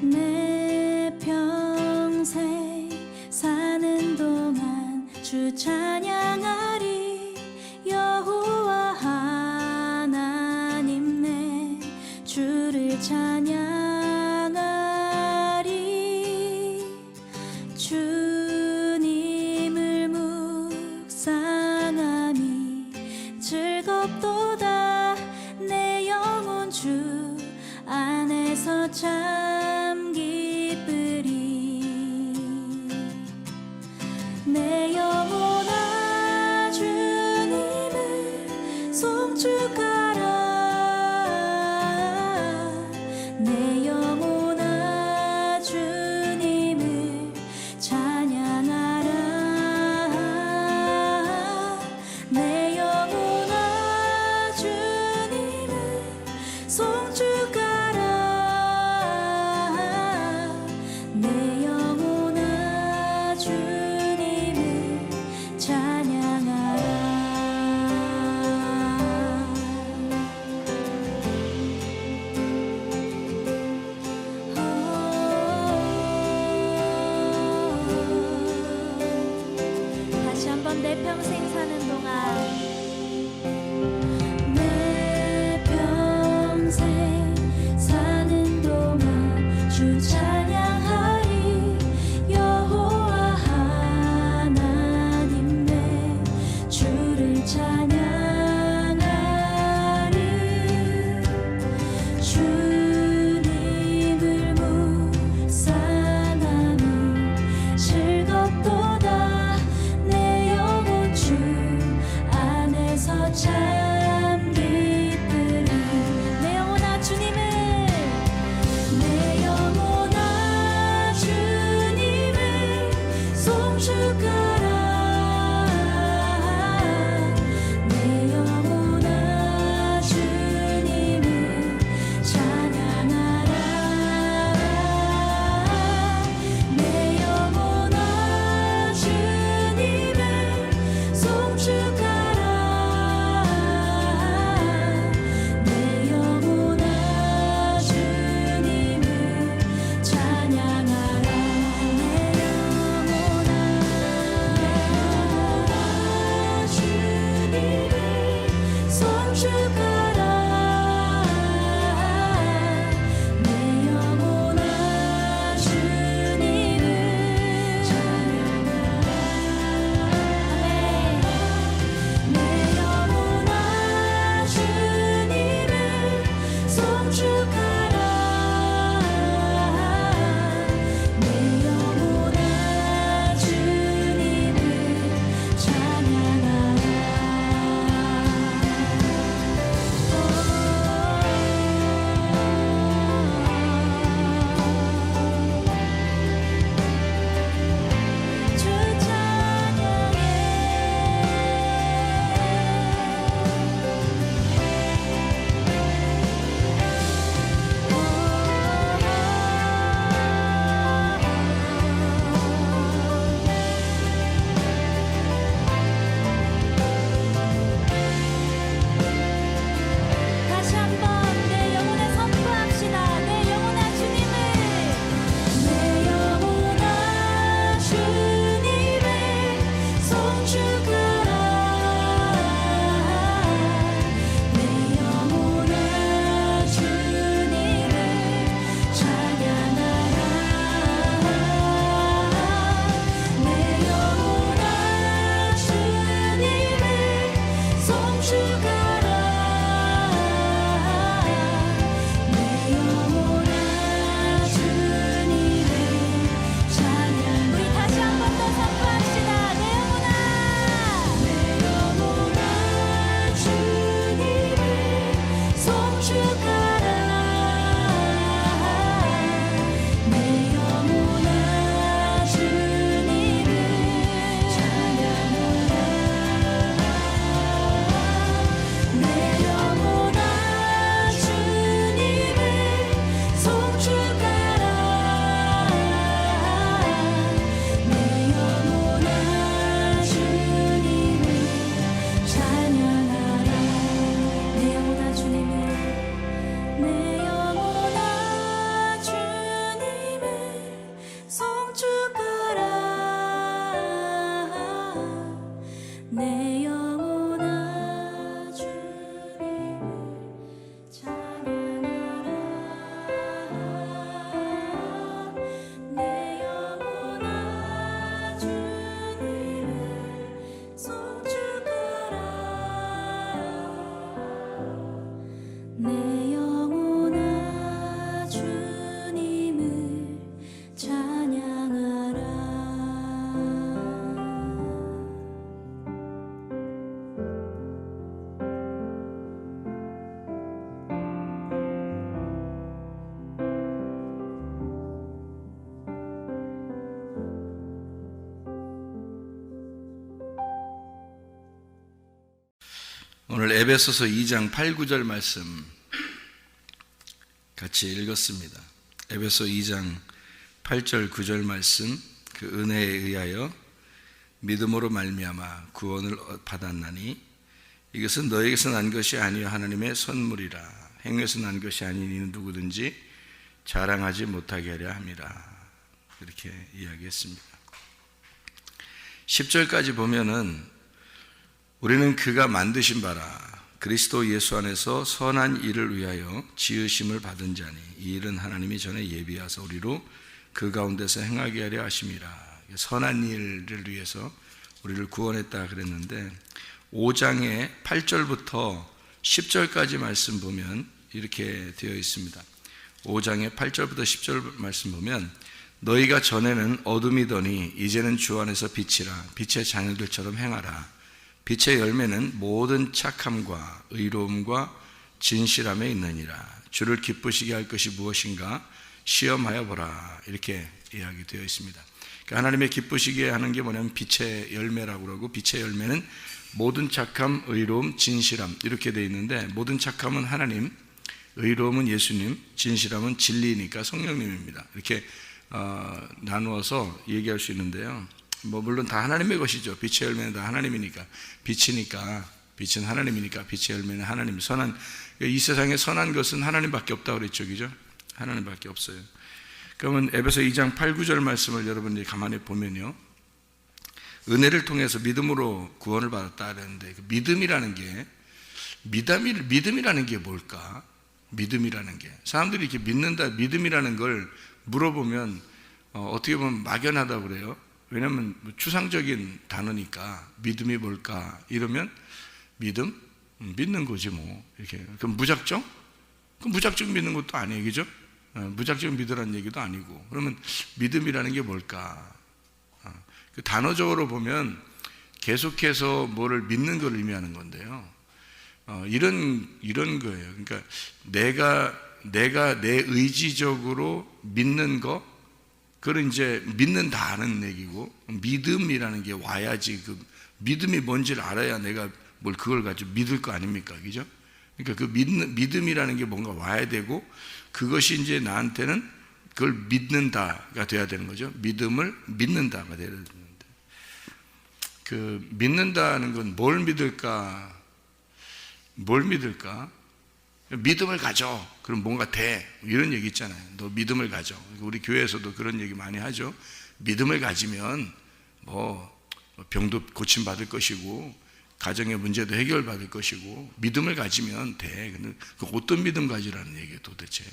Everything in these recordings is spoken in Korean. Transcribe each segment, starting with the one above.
내 평생 사는 동안 주 찬양하리. 여호와 하나님 내 주를 찬양하리. 주님을 묵상함이 즐겁도다. 내 영혼 주 안에서 참 기쁘리. 내 영혼아 주님을 송축하라. 내 영혼아 주님을 찬양하라. 내 영혼아 주님을 송축하라. 내 영혼아 주님을 찬양하라. 다시 한번 내 평생 사는 동안 내 평생 사는 동안 주 찬양하리. 여호와 하나님 내 주를 찬양하리. 주님을 묵상함이 즐겁도다. 내 영혼 주 안에서 참 기쁘리. 내 영혼아 주님을, 내 영혼아 주님을 송축하라. 내 영혼아 주님을 찬양하라. 내 영혼아 주님을 송축하라. 내 영혼아 주님을 찬양하라. 내 영혼아 주님을 송축하라. 내 영혼아 주님을 찬양하라. 내 영혼아 주님을 송축하라. 내 영혼아 주님을 찬양하라. 주 찬양해. 다시 한번 내 영혼에 선포합시다. 내 영혼아 주님을, 내 영혼아 주님을 송축하라. 내 영혼아 주님을 찬양하라. 내 영혼아 주님을 송축하라. 내 영혼아 주님을 찬양. 우리 다시 한 번 더 선포합시다. 내 영혼아, 내 영혼아 주님을 송축하라. 내 영혼아 주님을 찬양하라. 내 영혼아 주님을 송축하라. 내 영혼아 주님을 찬양하라. 내 영혼아 주님을 오늘 에베소서 2장 8, 9절 말씀 같이 읽었습니다. 에베소 2장 8절 9절 말씀, 그 은혜에 의하여 믿음으로 말미암아 구원을 받았나니 이것은 너에게서 난 것이 아니요 하나님의 선물이라. 행위에서 난 것이 아니니 누구든지 자랑하지 못하게 하려 함이라. 이렇게 이야기했습니다. 10절까지 보면은 우리는 그가 만드신 바라 그리스도 예수 안에서 선한 일을 위하여 지으심을 받은 자니 이 일은 하나님이 전에 예비하사 우리로 그 가운데서 행하게 하려 하심이라. 선한 일을 위해서 우리를 구원했다 그랬는데 5장의 8절부터 10절까지 말씀 보면 이렇게 되어 있습니다. 5장의 8절부터 10절 말씀 보면 너희가 전에는 어둠이더니 이제는 주 안에서 빛이라. 빛의 자녀들처럼 행하라. 빛의 열매는 모든 착함과 의로움과 진실함에 있느니라. 주를 기쁘시게 할 것이 무엇인가 시험하여 보라. 이렇게 이야기되어 있습니다. 그러니까 하나님의 기쁘시게 하는 게 뭐냐면 빛의 열매라고 그러고, 빛의 열매는 모든 착함, 의로움, 진실함 이렇게 되어 있는데, 모든 착함은 하나님, 의로움은 예수님, 진실함은 진리니까 성령님입니다. 이렇게 나누어서 얘기할 수 있는데요. 물론 다 하나님의 것이죠. 빛의 열매는 다 하나님이니까, 빛은 하나님이니까 빛의 열매는 하나님. 선한, 이 세상에 선한 것은 하나님밖에 없다고 그랬죠, 그죠? 하나님밖에 없어요. 그러면 에베소 2장 8, 9절 말씀을 여러분들이 가만히 보면요, 은혜를 통해서 믿음으로 구원을 받았다 그랬는데, 그 믿음이라는 게 뭘까? 믿음이라는 게, 사람들이 이렇게 믿는다, 믿음이라는 걸 물어보면 어떻게 보면 막연하다고 그래요. 왜냐하면 추상적인 단어니까. 믿음이 뭘까 이러면 믿음? 믿는 거지 뭐. 이렇게. 그럼 무작정? 그럼 무작정 믿는 것도 아니에요, 그죠? 무작정 믿으라는 얘기도 아니고. 그러면 믿음이라는 게 뭘까? 그 단어적으로 보면 계속해서 뭐를 믿는 걸 의미하는 건데요. 이런 거예요. 그러니까 내가 내 의지적으로 믿는 거, 그걸 이제 믿는다는 얘기고, 믿음이라는 게 와야지, 그 믿음이 뭔지를 알아야 내가 뭘 그걸 가지고 믿을 거 아닙니까? 그죠? 그러니까 그 믿음이라는 게 뭔가 와야 되고, 그것이 이제 나한테는 그걸 믿는다가 돼야 되는 거죠. 믿음을 믿는다가 돼야 되는데, 그 믿는다는 건 뭘 믿을까? 믿음을 가져. 그럼 뭔가 돼. 이런 얘기 있잖아요. 너 믿음을 가져. 우리 교회에서도 그런 얘기 많이 하죠. 믿음을 가지면 병도 고침받을 것이고, 가정의 문제도 해결받을 것이고, 믿음을 가지면 돼. 근데 그 어떤 믿음 가지라는 얘기예요, 도대체?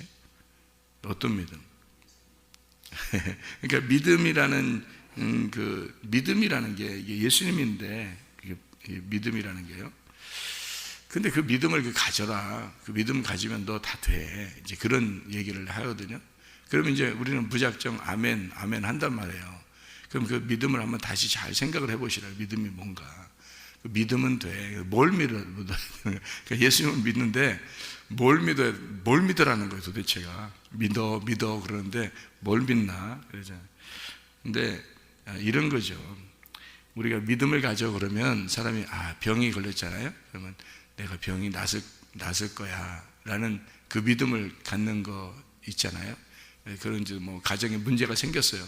어떤 믿음? 그러니까 믿음이라는 게 예수님인데, 그게 믿음이라는 게요. 근데 그 믿음을 가져라. 그 믿음 가지면 너 다 돼. 이제 그런 얘기를 하거든요. 그러면 이제 우리는 무작정 아멘 한단 말이에요. 그럼 그 믿음을 한번 다시 잘 생각을 해보시라. 믿음이 뭔가. 그 믿음은 돼. 뭘 믿어? 그러니까 예수님은 믿는데 뭘 믿으라는 거예요, 도대체가. 믿어 그러는데 뭘 믿나? 그러잖아요. 근데 이런 거죠. 우리가 믿음을 가져 그러면 사람이 병이 걸렸잖아요. 그러면 내가 병이 낫을 거야 라는 그 믿음을 갖는 거 있잖아요. 그런 이제 뭐 가정에 문제가 생겼어요.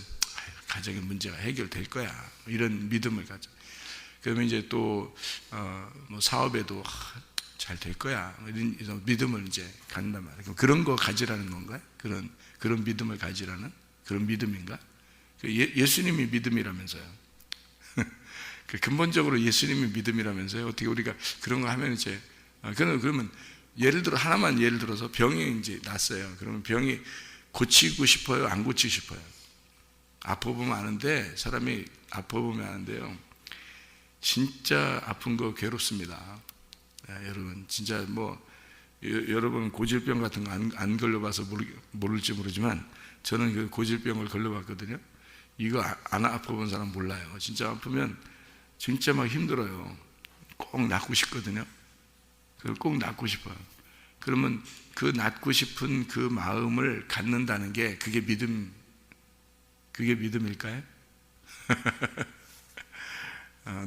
가정의 문제가 해결될 거야, 이런 믿음을 가져. 그러면 이제 또 뭐 사업에도 잘 될 거야, 이런 믿음을 이제 갖는단 말이에요. 그런 거 가지라는 건가요? 그런 믿음을 가지라는 그런 믿음인가? 예수님이 믿음이라면서요. 근본적으로 예수님이 믿음이라면서요. 어떻게 우리가 그런 거 하면 이제 그러면 예를 들어서 병이 이제 났어요. 그러면 병이 고치고 싶어요, 안 고치고 싶어요? 아파보면 아는데, 사람이 아파보면 아는데요, 진짜 아픈 거 괴롭습니다. 여러분 진짜 여러분 고질병 같은 거 안 걸려봐서 모를지 모르지만 저는 그 고질병을 걸려봤거든요. 이거 안 아파본 사람 몰라요. 진짜 아프면 진짜 막 힘들어요. 꼭 낫고 싶거든요. 꼭 낫고 싶어요. 그러면 그 낫고 싶은 그 마음을 갖는다는 게 그게 믿음일까요?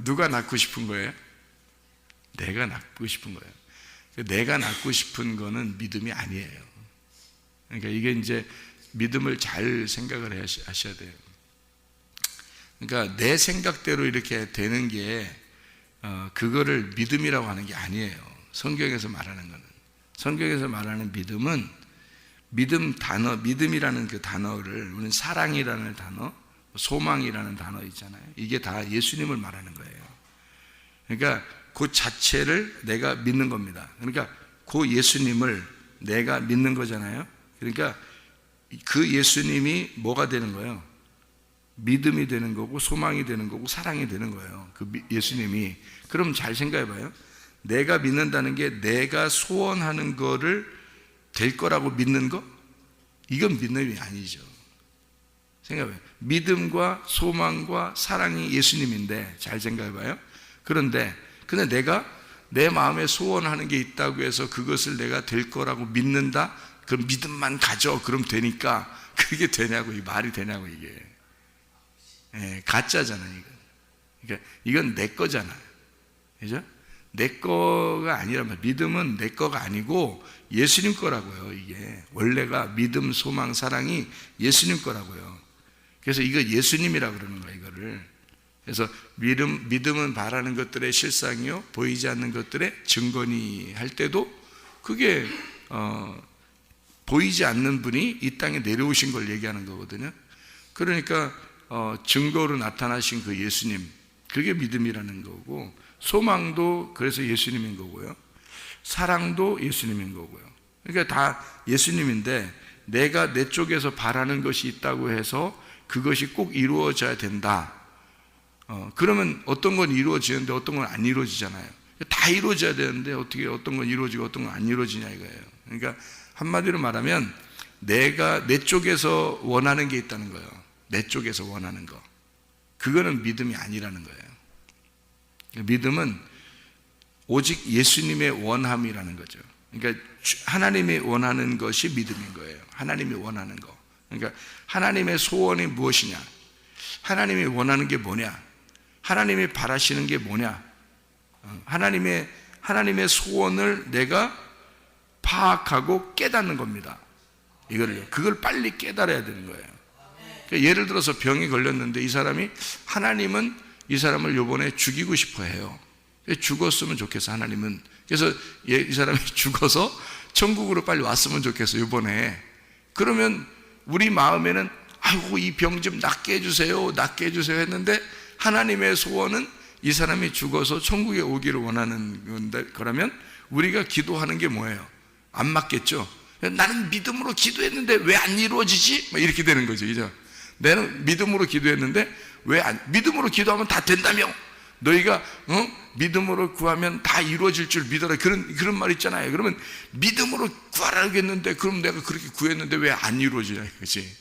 누가 낫고 싶은 거예요? 내가 낳고 싶은 거예요. 내가 낳고 싶은 거는 믿음이 아니에요. 그러니까 이게 이제 믿음을 잘 생각을 하셔야 돼요. 그러니까 내 생각대로 이렇게 되는 게 그거를 믿음이라고 하는 게 아니에요. 성경에서 말하는 거는, 성경에서 말하는 믿음은 믿음 단어, 믿음이라는 그 단어를 우리는 사랑이라는 단어, 소망이라는 단어 있잖아요. 이게 다 예수님을 말하는 거예요. 그러니까 그 자체를 내가 믿는 겁니다. 그러니까 그 예수님을 내가 믿는 거잖아요. 그러니까 그 예수님이 뭐가 되는 거예요? 믿음이 되는 거고, 소망이 되는 거고, 사랑이 되는 거예요. 그 예수님이. 그럼 잘 생각해 봐요. 내가 믿는다는 게 내가 소원하는 거를 될 거라고 믿는 거? 이건 믿음이 아니죠. 생각해 봐요. 믿음과 소망과 사랑이 예수님인데, 잘 생각해 봐요. 그런데 내가 내 마음에 소원하는 게 있다고 해서 그것을 내가 될 거라고 믿는다? 그럼 믿음만 가져. 그럼 되니까. 그게 되냐고, 이 말이 되냐고, 이게. 가짜잖아요, 이건. 그러니까 이건 내 거잖아요. 그죠? 내 거가 아니라면, 믿음은 내 거가 아니고 예수님 거라고요, 이게. 원래가 믿음, 소망, 사랑이 예수님 거라고요. 그래서 이거 예수님이라고 그러는 거예요, 이거를. 그래서 믿음은 바라는 것들의 실상이요, 보이지 않는 것들의 증거니 할 때도 그게, 보이지 않는 분이 이 땅에 내려오신 걸 얘기하는 거거든요. 그러니까, 증거로 나타나신 그 예수님, 그게 믿음이라는 거고, 소망도 그래서 예수님인 거고요, 사랑도 예수님인 거고요. 그러니까 다 예수님인데, 내가 내 쪽에서 바라는 것이 있다고 해서 그것이 꼭 이루어져야 된다. 그러면 어떤 건 이루어지는데 어떤 건 안 이루어지잖아요. 다 이루어져야 되는데 어떻게 어떤 건 이루어지고 어떤 건 안 이루어지냐 이거예요. 그러니까 한마디로 말하면 내가 내 쪽에서 원하는 게 있다는 거예요. 내 쪽에서 원하는 거. 그거는 믿음이 아니라는 거예요. 믿음은 오직 예수님의 원함이라는 거죠. 그러니까 하나님이 원하는 것이 믿음인 거예요. 하나님이 원하는 거. 그러니까 하나님의 소원이 무엇이냐? 하나님이 원하는 게 뭐냐? 하나님이 바라시는 게 뭐냐? 하나님의 소원을 내가 파악하고 깨닫는 겁니다. 그걸 빨리 깨달아야 되는 거예요. 그러니까 예를 들어서 병이 걸렸는데 하나님은 이 사람을 요번에 죽이고 싶어 해요. 죽었으면 좋겠어, 하나님은. 그래서 이 사람이 죽어서 천국으로 빨리 왔으면 좋겠어, 요번에. 그러면 우리 마음에는 아이고, 이 병 좀 낫게 해주세요, 낫게 해주세요 했는데, 하나님의 소원은 이 사람이 죽어서 천국에 오기를 원하는 건데, 그러면 우리가 기도하는 게 뭐예요? 안 맞겠죠? 나는 믿음으로 기도했는데 왜 안 이루어지지? 이렇게 되는 거죠, 그죠? 나는 믿음으로 기도했는데 믿음으로 기도하면 다 된다며? 너희가 믿음으로 구하면 다 이루어질 줄 믿어라, 그런 말 있잖아요. 그러면 믿음으로 구하라고 했는데, 그럼 내가 그렇게 구했는데 왜 안 이루어지냐 이거지.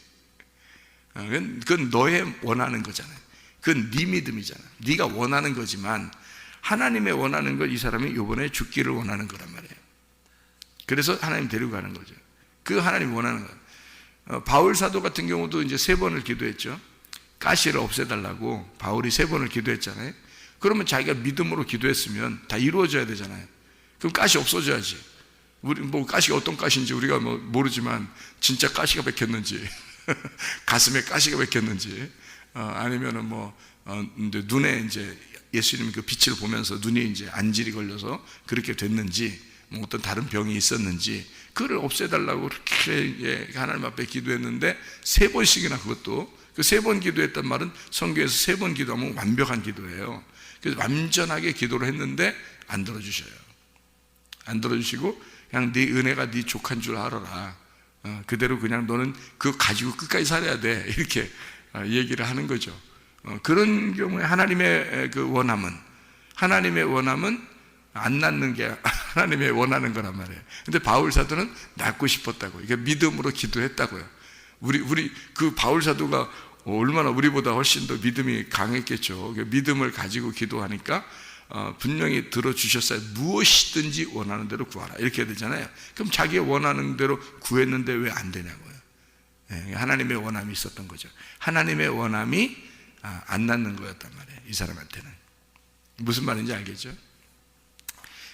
그건 너의 원하는 거잖아요. 그건 네 믿음이잖아. 네가 원하는 거지만 하나님의 원하는 걸 이 사람이 이번에 죽기를 원하는 거란 말이에요. 그래서 하나님 데리고 가는 거죠. 그 하나님이 원하는 거예요. 바울 사도 같은 경우도 이제 3번을 기도했죠. 가시를 없애달라고 바울이 3번을 기도했잖아요. 그러면 자기가 믿음으로 기도했으면 다 이루어져야 되잖아요. 그럼 가시 없어져야지. 우리 가시가 어떤 가시인지 우리가 모르지만 진짜 가시가 박혔는지 가슴에 가시가 박혔는지, 아니면은 이제 눈에 이제 예수님 그 빛을 보면서 눈이 이제 안질이 걸려서 그렇게 됐는지, 어떤 다른 병이 있었는지, 그걸 없애달라고 그렇게 하나님 앞에 기도했는데 3번씩이나, 그것도 그 3번 기도했단 말은 성경에서 3번 기도하면 완벽한 기도예요. 그래서 완전하게 기도를 했는데 안 들어주셔요. 안 들어주시고 그냥 네 은혜가 네 족한 줄 알아라. 그대로 그냥 너는 그거 가지고 끝까지 살아야 돼. 이렇게 얘기를 하는 거죠. 그런 경우에 하나님의 원함은 안 낳는 게 하나님의 원하는 거란 말이에요. 근데 바울 사도는 낳고 싶었다고. 이게 믿음으로 기도했다고요. 우리 그 바울 사도가 얼마나 우리보다 훨씬 더 믿음이 강했겠죠. 믿음을 가지고 기도하니까 분명히 들어주셨어요. 무엇이든지 원하는 대로 구하라, 이렇게 해야 되잖아요. 그럼 자기가 원하는 대로 구했는데 왜 안 되냐고요. 하나님의 원함이 있었던 거죠. 하나님의 원함이 안 낳는 거였단 말이에요, 이 사람한테는. 무슨 말인지 알겠죠?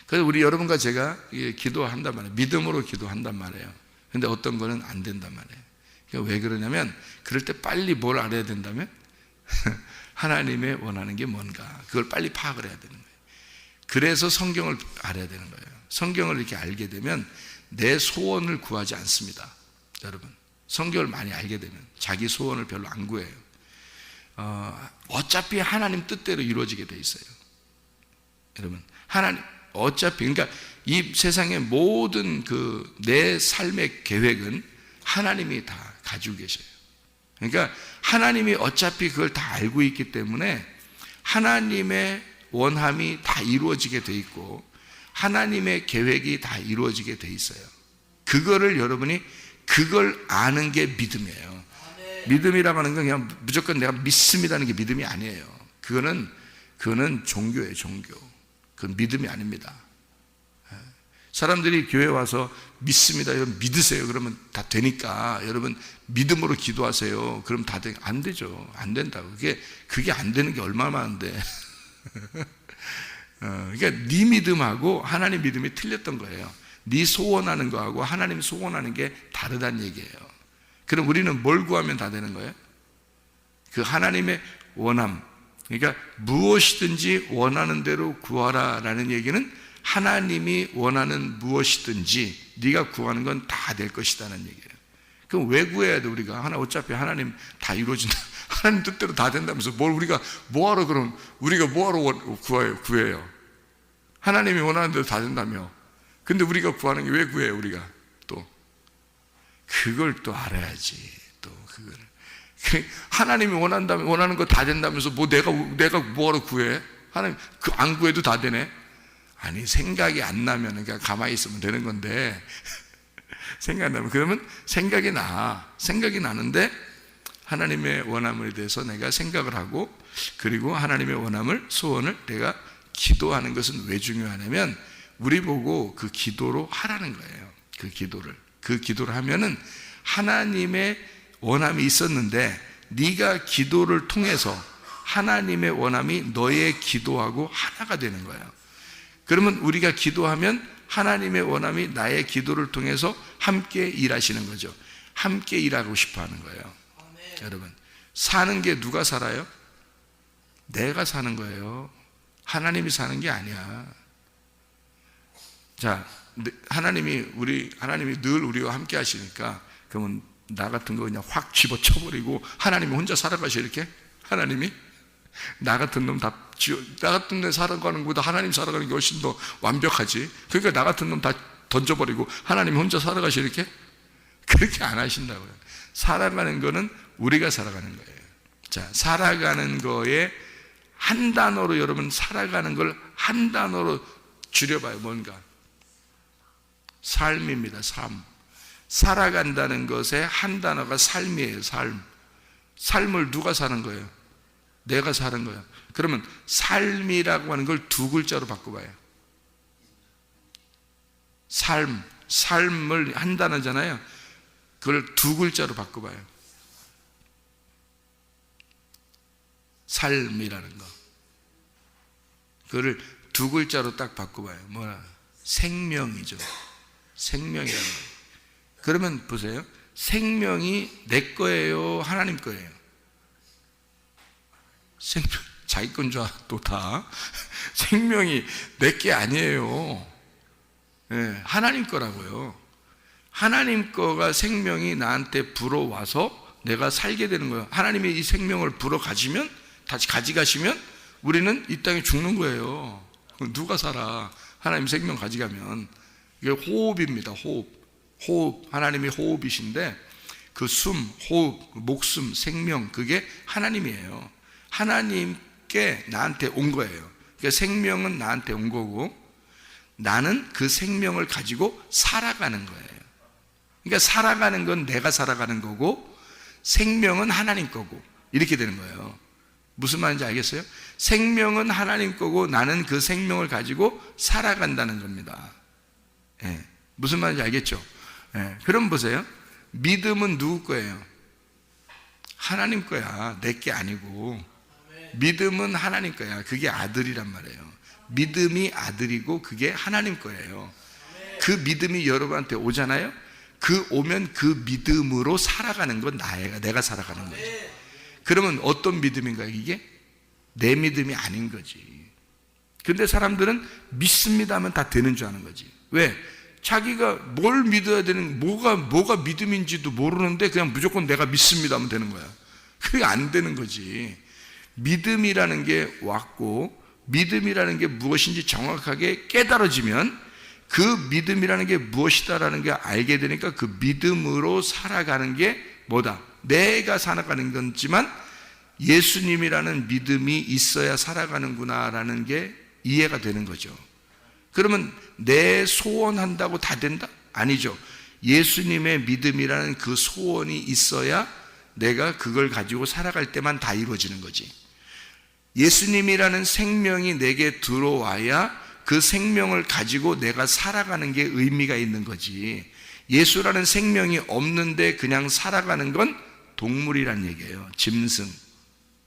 그래서 우리 여러분과 제가 기도한단 말이에요. 믿음으로 기도한단 말이에요. 근데 어떤 거는 안 된단 말이에요. 그러니까 왜 그러냐면 그럴 때 빨리 뭘 알아야 된다면 하나님의 원하는 게 뭔가 그걸 빨리 파악을 해야 되는 거예요. 그래서 성경을 알아야 되는 거예요. 성경을 이렇게 알게 되면 내 소원을 구하지 않습니다. 여러분, 성경을 많이 알게 되면 자기 소원을 별로 안 구해요. 어차피 하나님 뜻대로 이루어지게 돼 있어요. 여러분, 하나님 어차피, 그러니까 이 세상의 모든 내 삶의 계획은 하나님이 다 가지고 계셔요. 그러니까 하나님이 어차피 그걸 다 알고 있기 때문에 하나님의 원함이 다 이루어지게 돼 있고 하나님의 계획이 다 이루어지게 돼 있어요. 그거를 여러분이 그걸 아는 게 믿음이에요. 믿음이라고 하는 건 그냥 무조건 내가 믿습니다는 게 믿음이 아니에요. 그거는 종교예요, 종교. 그건 믿음이 아닙니다. 사람들이 교회 와서 믿습니다, 여러분 믿으세요 그러면 다 되니까 여러분 믿음으로 기도하세요 그럼 다 돼. 안 되죠. 안 된다고. 그게 안 되는 게 얼마나 많은데. 그러니까 네 믿음하고 하나님 믿음이 틀렸던 거예요. 네 소원하는 거하고 하나님 소원하는 게 다르다는 얘기예요. 그럼 우리는 뭘 구하면 다 되는 거예요? 그 하나님의 원함, 그러니까 무엇이든지 원하는 대로 구하라라는 얘기는 하나님이 원하는 무엇이든지 네가 구하는 건 다 될 것이다는 얘기예요. 그럼 왜 구해야 돼 우리가? 어차피 하나님 다 이루어진다. 하나님 뜻대로 다 된다면서 뭘 우리가 뭐하러 그럼 우리가 뭐하러 구해요? 하나님이 원하는 대로 다 된다며. 근데 우리가 구하는 게 왜 구해요 우리가? 또 그걸 또 알아야지. 또 그걸 하나님이 원하는 거 다 된다면서 뭐 내가 뭐하러 구해? 하나님 안 구해도 다 되네. 아니 생각이 안 나면 그냥 가만히 있으면 되는 건데 생각이 나면 그러면 생각이 나는데 하나님의 원함에 대해서 내가 생각을 하고 그리고 하나님의 원함을 소원을 내가 기도하는 것은 왜 중요하냐면 우리 보고 그 기도로 하라는 거예요. 그 기도를 하면은 하나님의 원함이 있었는데 네가 기도를 통해서 하나님의 원함이 너의 기도하고 하나가 되는 거예요. 그러면 우리가 기도하면 하나님의 원함이 나의 기도를 통해서 함께 일하시는 거죠. 함께 일하고 싶어 하는 거예요. 여러분, 사는 게 누가 살아요? 내가 사는 거예요. 하나님이 사는 게 아니야. 자, 하나님이 늘 우리와 함께 하시니까 그러면 나 같은 거 그냥 확 집어쳐버리고 하나님이 혼자 살아가셔 이렇게? 하나님이? 나 같은 놈 나 같은 놈 살아가는 것보다 하나님 살아가는 게 훨씬 더 완벽하지. 그러니까 나 같은 놈 다 던져버리고 하나님 혼자 살아가시 이렇게? 그렇게 안 하신다고요. 살아가는 거는 우리가 살아가는 거예요. 자, 살아가는 거에 한 단어로 여러분 살아가는 걸 한 단어로 줄여봐요. 뭔가? 삶입니다. 삶. 살아간다는 것의 한 단어가 삶이에요. 삶을 누가 사는 거예요? 내가 사는 거예요. 그러면 삶이라고 하는 걸 두 글자로 바꿔봐요. 삶을 한 단어잖아요. 그걸 두 글자로 바꿔봐요. 삶이라는 거. 그거를 두 글자로 딱 바꿔봐요. 뭐라? 생명이죠. 생명이라는 거. 그러면 보세요. 생명이 내 거예요? 하나님 거예요? 생명, 자기 건 줄 알아, 또 다. 생명이 내 게 아니에요. 네, 하나님 거라고요. 하나님 거가 생명이 나한테 불어와서 내가 살게 되는 거예요. 하나님이 이 생명을 불어 가시면, 다시 가져가시면 우리는 이 땅에 죽는 거예요. 누가 살아? 하나님 생명 가져가면. 이게 호흡입니다. 호흡. 하나님이 호흡이신데 그 숨, 호흡, 목숨, 생명, 그게 하나님이에요. 하나님께 나한테 온 거예요. 그러니까 생명은 나한테 온 거고 나는 그 생명을 가지고 살아가는 거예요. 그러니까 살아가는 건 내가 살아가는 거고 생명은 하나님 거고 이렇게 되는 거예요. 무슨 말인지 알겠어요? 생명은 하나님 거고 나는 그 생명을 가지고 살아간다는 겁니다. 예, 무슨 말인지 알겠죠? 예, 그럼 보세요. 믿음은 누구 거예요? 하나님 거야. 내 게 아니고. 믿음은 하나님 거야. 그게 아들이란 말이에요. 믿음이 아들이고 그게 하나님 거예요. 그 믿음이 여러분한테 오잖아요. 그 오면 그 믿음으로 살아가는 건 내가 살아가는 거죠. 그러면 어떤 믿음인가요? 이게 내 믿음이 아닌 거지. 근데 사람들은 믿습니다 하면 다 되는 줄 아는 거지. 왜? 자기가 뭘 믿어야 되는, 뭐가 믿음인지도 모르는데 그냥 무조건 내가 믿습니다 하면 되는 거야. 그게 안 되는 거지. 믿음이라는 게 왔고, 믿음이라는 게 무엇인지 정확하게 깨달아지면 그 믿음이라는 게 무엇이다라는 게 알게 되니까 그 믿음으로 살아가는 게 뭐다? 내가 살아가는 거지만 예수님이라는 믿음이 있어야 살아가는구나라는 게 이해가 되는 거죠. 그러면 내 소원한다고 다 된다? 아니죠. 예수님의 믿음이라는 그 소원이 있어야 내가 그걸 가지고 살아갈 때만 다 이루어지는 거지. 예수님이라는 생명이 내게 들어와야 그 생명을 가지고 내가 살아가는 게 의미가 있는 거지. 예수라는 생명이 없는데 그냥 살아가는 건 동물이란 얘기예요. 짐승.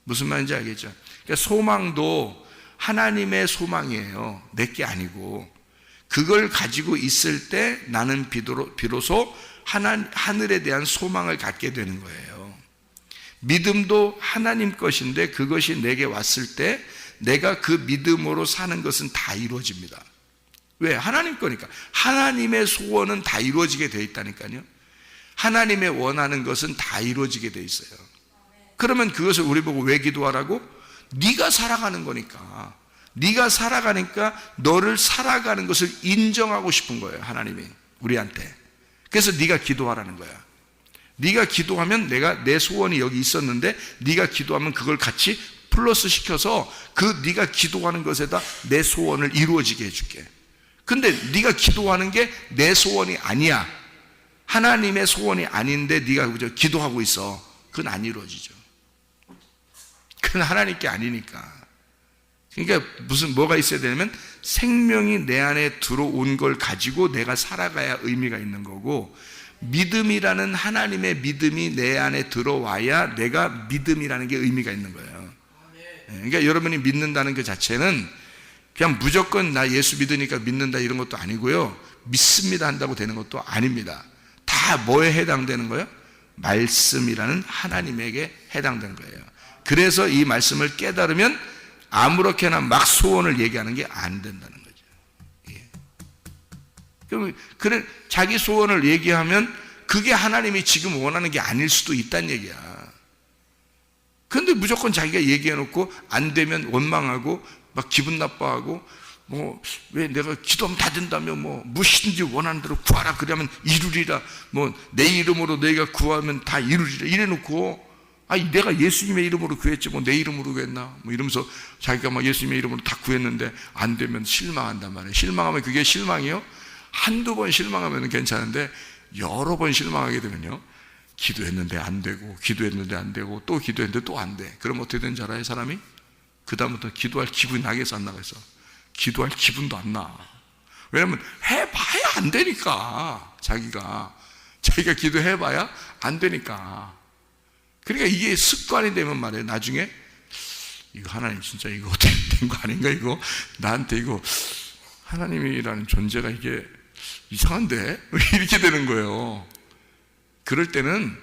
무슨 말인지 알겠죠? 그러니까 소망도 하나님의 소망이에요. 내게 아니고. 그걸 가지고 있을 때 나는 비로소 하늘에 대한 소망을 갖게 되는 거예요. 믿음도 하나님 것인데 그것이 내게 왔을 때 내가 그 믿음으로 사는 것은 다 이루어집니다. 왜? 하나님 거니까. 하나님의 소원은 다 이루어지게 되어 있다니까요. 하나님의 원하는 것은 다 이루어지게 되어 있어요. 그러면 그것을 우리 보고 왜 기도하라고? 네가 살아가는 거니까. 네가 살아가니까 너를 살아가는 것을 인정하고 싶은 거예요. 하나님이 우리한테. 그래서 네가 기도하라는 거야. 네가 기도하면 내가 내 소원이 여기 있었는데 네가 기도하면 그걸 같이 플러스 시켜서 그 네가 기도하는 것에다 내 소원을 이루어지게 해줄게. 근데 네가 기도하는 게 내 소원이 아니야. 하나님의 소원이 아닌데 네가 그저 기도하고 있어. 그건 안 이루어지죠. 그건 하나님께 아니니까. 그러니까 뭐가 있어야 되냐면 생명이 내 안에 들어온 걸 가지고 내가 살아가야 의미가 있는 거고, 믿음이라는 하나님의 믿음이 내 안에 들어와야 내가 믿음이라는 게 의미가 있는 거예요. 그러니까 여러분이 믿는다는 그 자체는 그냥 무조건 나 예수 믿으니까 믿는다 이런 것도 아니고요. 믿습니다 한다고 되는 것도 아닙니다. 다 뭐에 해당되는 거예요? 말씀이라는 하나님에게 해당되는 거예요. 그래서 이 말씀을 깨달으면 아무렇게나 막 소원을 얘기하는 게 안 된다는 거죠. 예. 그럼 그래 자기 소원을 얘기하면 그게 하나님이 지금 원하는 게 아닐 수도 있다는 얘기야. 그런데 무조건 자기가 얘기해놓고 안 되면 원망하고 막 기분 나빠하고 뭐 왜 내가 기도하면 다 된다며 뭐 무엇이든지 원하는 대로 구하라 그러면 이루리라 뭐 내 이름으로 너희가 구하면 다 이루리라 이래놓고 아니 내가 예수님의 이름으로 구했지 뭐 내 이름으로 구했나 뭐 이러면서 자기가 막 예수님의 이름으로 다 구했는데 안 되면 실망한단 말이에요. 실망하면 그게 실망이요? 한두 번 실망하면 괜찮은데 여러 번 실망하게 되면요 기도했는데 안 되고 기도했는데 안 되고 또 기도했는데 또 안 돼. 그럼 어떻게 되는지 알아요 사람이? 그 다음부터 기도할 기분이 나겠어 안 나겠어? 기도할 기분도 안 나. 왜냐면 해봐야 안 되니까. 자기가 기도해봐야 안 되니까. 그러니까 이게 습관이 되면 말이에요 나중에 이거 하나님 진짜 이거 어떻게 된 거 아닌가 이거 나한테 이거 하나님이라는 존재가 이게 이상한데 이렇게 되는 거예요. 그럴 때는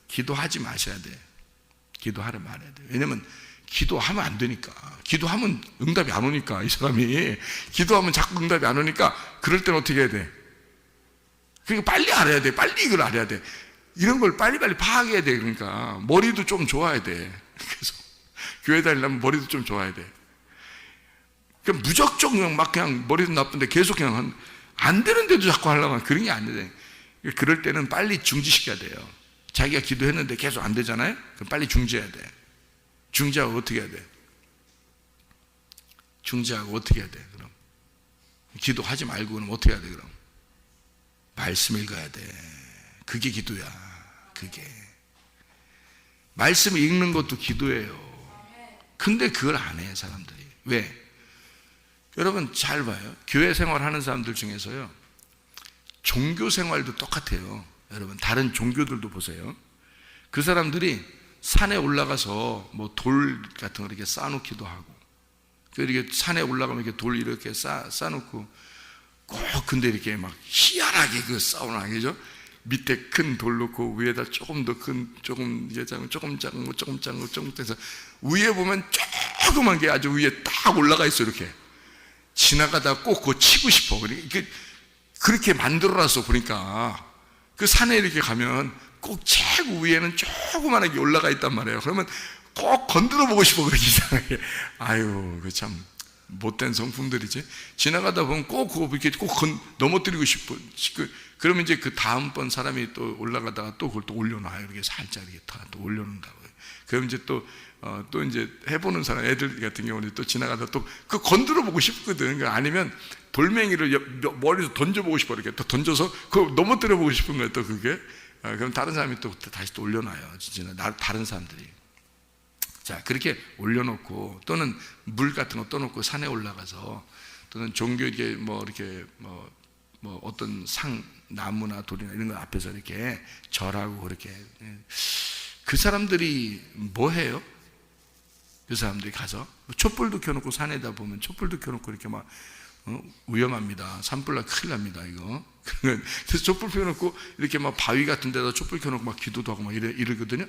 기도하지 마셔야 돼. 기도하려 말아야 돼. 왜냐면 기도하면 안 되니까. 기도하면 응답이 안 오니까 이 사람이 기도하면 자꾸 응답이 안 오니까 그럴 때는 어떻게 해야 돼? 그러니까 빨리 알아야 돼. 빨리 이걸 알아야 돼. 이런 걸 빨리빨리 파악해야 돼. 그러니까 머리도 좀 좋아야 돼. 그래서 교회 다니려면 머리도 좀 좋아야 돼. 그냥 무작정 그냥 머리도 나쁜데 계속 그냥 안 되는데도 자꾸 하려고 하면 그런 게 안 돼. 그럴 때는 빨리 중지시켜야 돼요. 자기가 기도했는데 계속 안 되잖아요? 그럼 빨리 중지해야 돼. 중지하고 어떻게 해야 돼? 중지하고 어떻게 해야 돼? 그럼 기도하지 말고 그럼 어떻게 해야 돼? 그럼 말씀 읽어야 돼. 그게 기도야. 그게 말씀 읽는 것도 기도예요. 근데 그걸 안 해 사람들이. 왜? 여러분 잘 봐요. 교회 생활하는 사람들 중에서요 종교 생활도 똑같아요. 여러분 다른 종교들도 보세요. 그 사람들이 산에 올라가서 뭐 돌 같은 거 이렇게 쌓아놓기도 하고 그 이렇게 산에 올라가면 이렇게 돌 이렇게 쌓아놓고 꼭 근데 이렇게 막 희한하게 그 사우나, 그죠? 밑에 큰 돌 놓고 위에다 조금 더 큰, 조금 이제 작은, 조금 작은 거, 조금 작은 거, 조금 해서 위에 보면 조그만 게 아주 위에 딱 올라가 있어. 이렇게 지나가다 꼭 그거 치고 싶어. 그렇게 만들어놨어. 보니까 그 산에 이렇게 가면 꼭 최고 위에는 조그만하게 올라가 있단 말이에요. 그러면 꼭 건드려 보고 싶어. 그렇게 이상하게. 아유, 그 참 못된 성품들이지. 지나가다 보면 꼭 그거 이렇게 꼭 넘어뜨리고 싶어. 그러면 이제 그 다음번 사람이 또 올라가다가 또 그걸 또 올려놔요. 이렇게 살짝 이렇게 다 또 올려놓는다고요. 그럼 이제 또 이제 해보는 사람, 애들 같은 경우는 또 지나가다 또 그 건드려 보고 싶거든. 그러니까 아니면 돌멩이를 머리에서 던져보고 싶어. 이렇게 또 던져서 그거 넘어뜨려 보고 싶은 거예요. 또 그게. 그럼 다른 사람이 또 다시 또 올려놔요. 진짜 다른 사람들이. 자, 그렇게 올려놓고 또는 물 같은 거 떠놓고 산에 올라가서 또는 종교에 뭐 이렇게 뭐 어떤 나무나 돌이나 이런 거 앞에서 이렇게 절하고 그렇게. 그 사람들이 뭐 해요? 그 사람들이 가서 촛불도 켜놓고 산에다 보면 촛불도 켜놓고 이렇게 막 위험합니다. 산불나 큰일 납니다, 이거. 그래서 촛불 켜놓고 이렇게 막 바위 같은 데다 촛불 켜놓고 막 기도도 하고 막 이러거든요.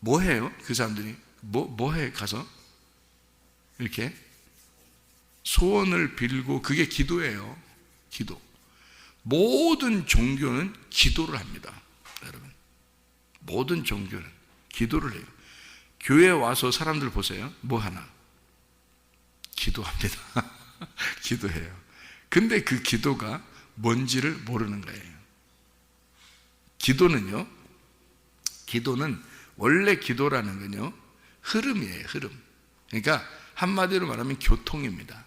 뭐 해요? 그 사람들이 뭐 해? 가서 이렇게 소원을 빌고, 그게 기도예요. 기도. 모든 종교는 기도를 합니다, 여러분. 모든 종교는 기도를 해요. 교회에 와서 사람들 보세요. 뭐 하나? 기도합니다. 기도해요. 근데 그 기도가 뭔지를 모르는 거예요. 기도는 원래 기도라는 건요, 흐름이에요, 흐름. 그러니까 한마디로 말하면 교통입니다.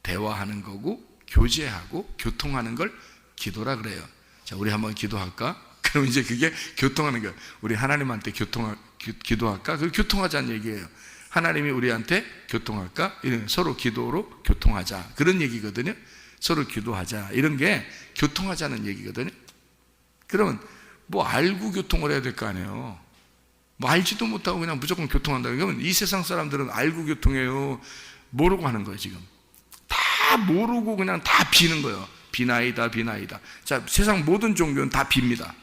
대화하는 거고, 교제하고, 교통하는 걸 기도라 그래요. 자, 우리 한번 기도할까? 그럼 이제 그게 교통하는 거예요. 우리 하나님한테 기도할까? 그 교통하자는 얘기예요. 하나님이 우리한테 교통할까? 서로 기도로 교통하자. 그런 얘기거든요. 서로 기도하자. 이런 게 교통하자는 얘기거든요. 그러면 뭐 알고 교통을 해야 될 거 아니에요. 뭐 알지도 못하고 그냥 무조건 교통한다. 그러면 이 세상 사람들은 알고 교통해요? 모르고 하는 거예요, 지금. 다 모르고 그냥 다 비는 거예요. 비나이다. 자, 세상 모든 종교는 다 빕니다.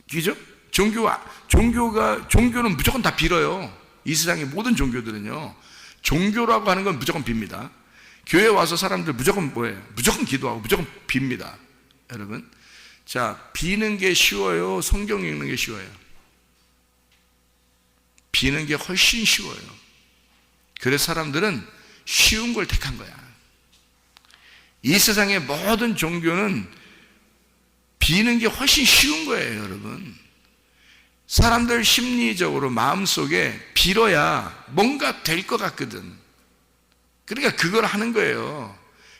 그죠? 종교는 무조건 다 빌어요. 이 세상의 모든 종교들은요. 종교라고 하는 건 무조건 빕니다. 교회 와서 사람들 무조건 뭐예요? 무조건 기도하고 무조건 빕니다. 여러분. 자, 비는 게 쉬워요? 성경 읽는 게 쉬워요? 비는 게 훨씬 쉬워요. 그래서 사람들은 쉬운 걸 택한 거야. 이 세상의 모든 종교는 비는 게 훨씬 쉬운 거예요, 여러분. 사람들 심리적으로 마음속에 빌어야 뭔가 될 것 같거든. 그러니까 그걸 하는 거예요.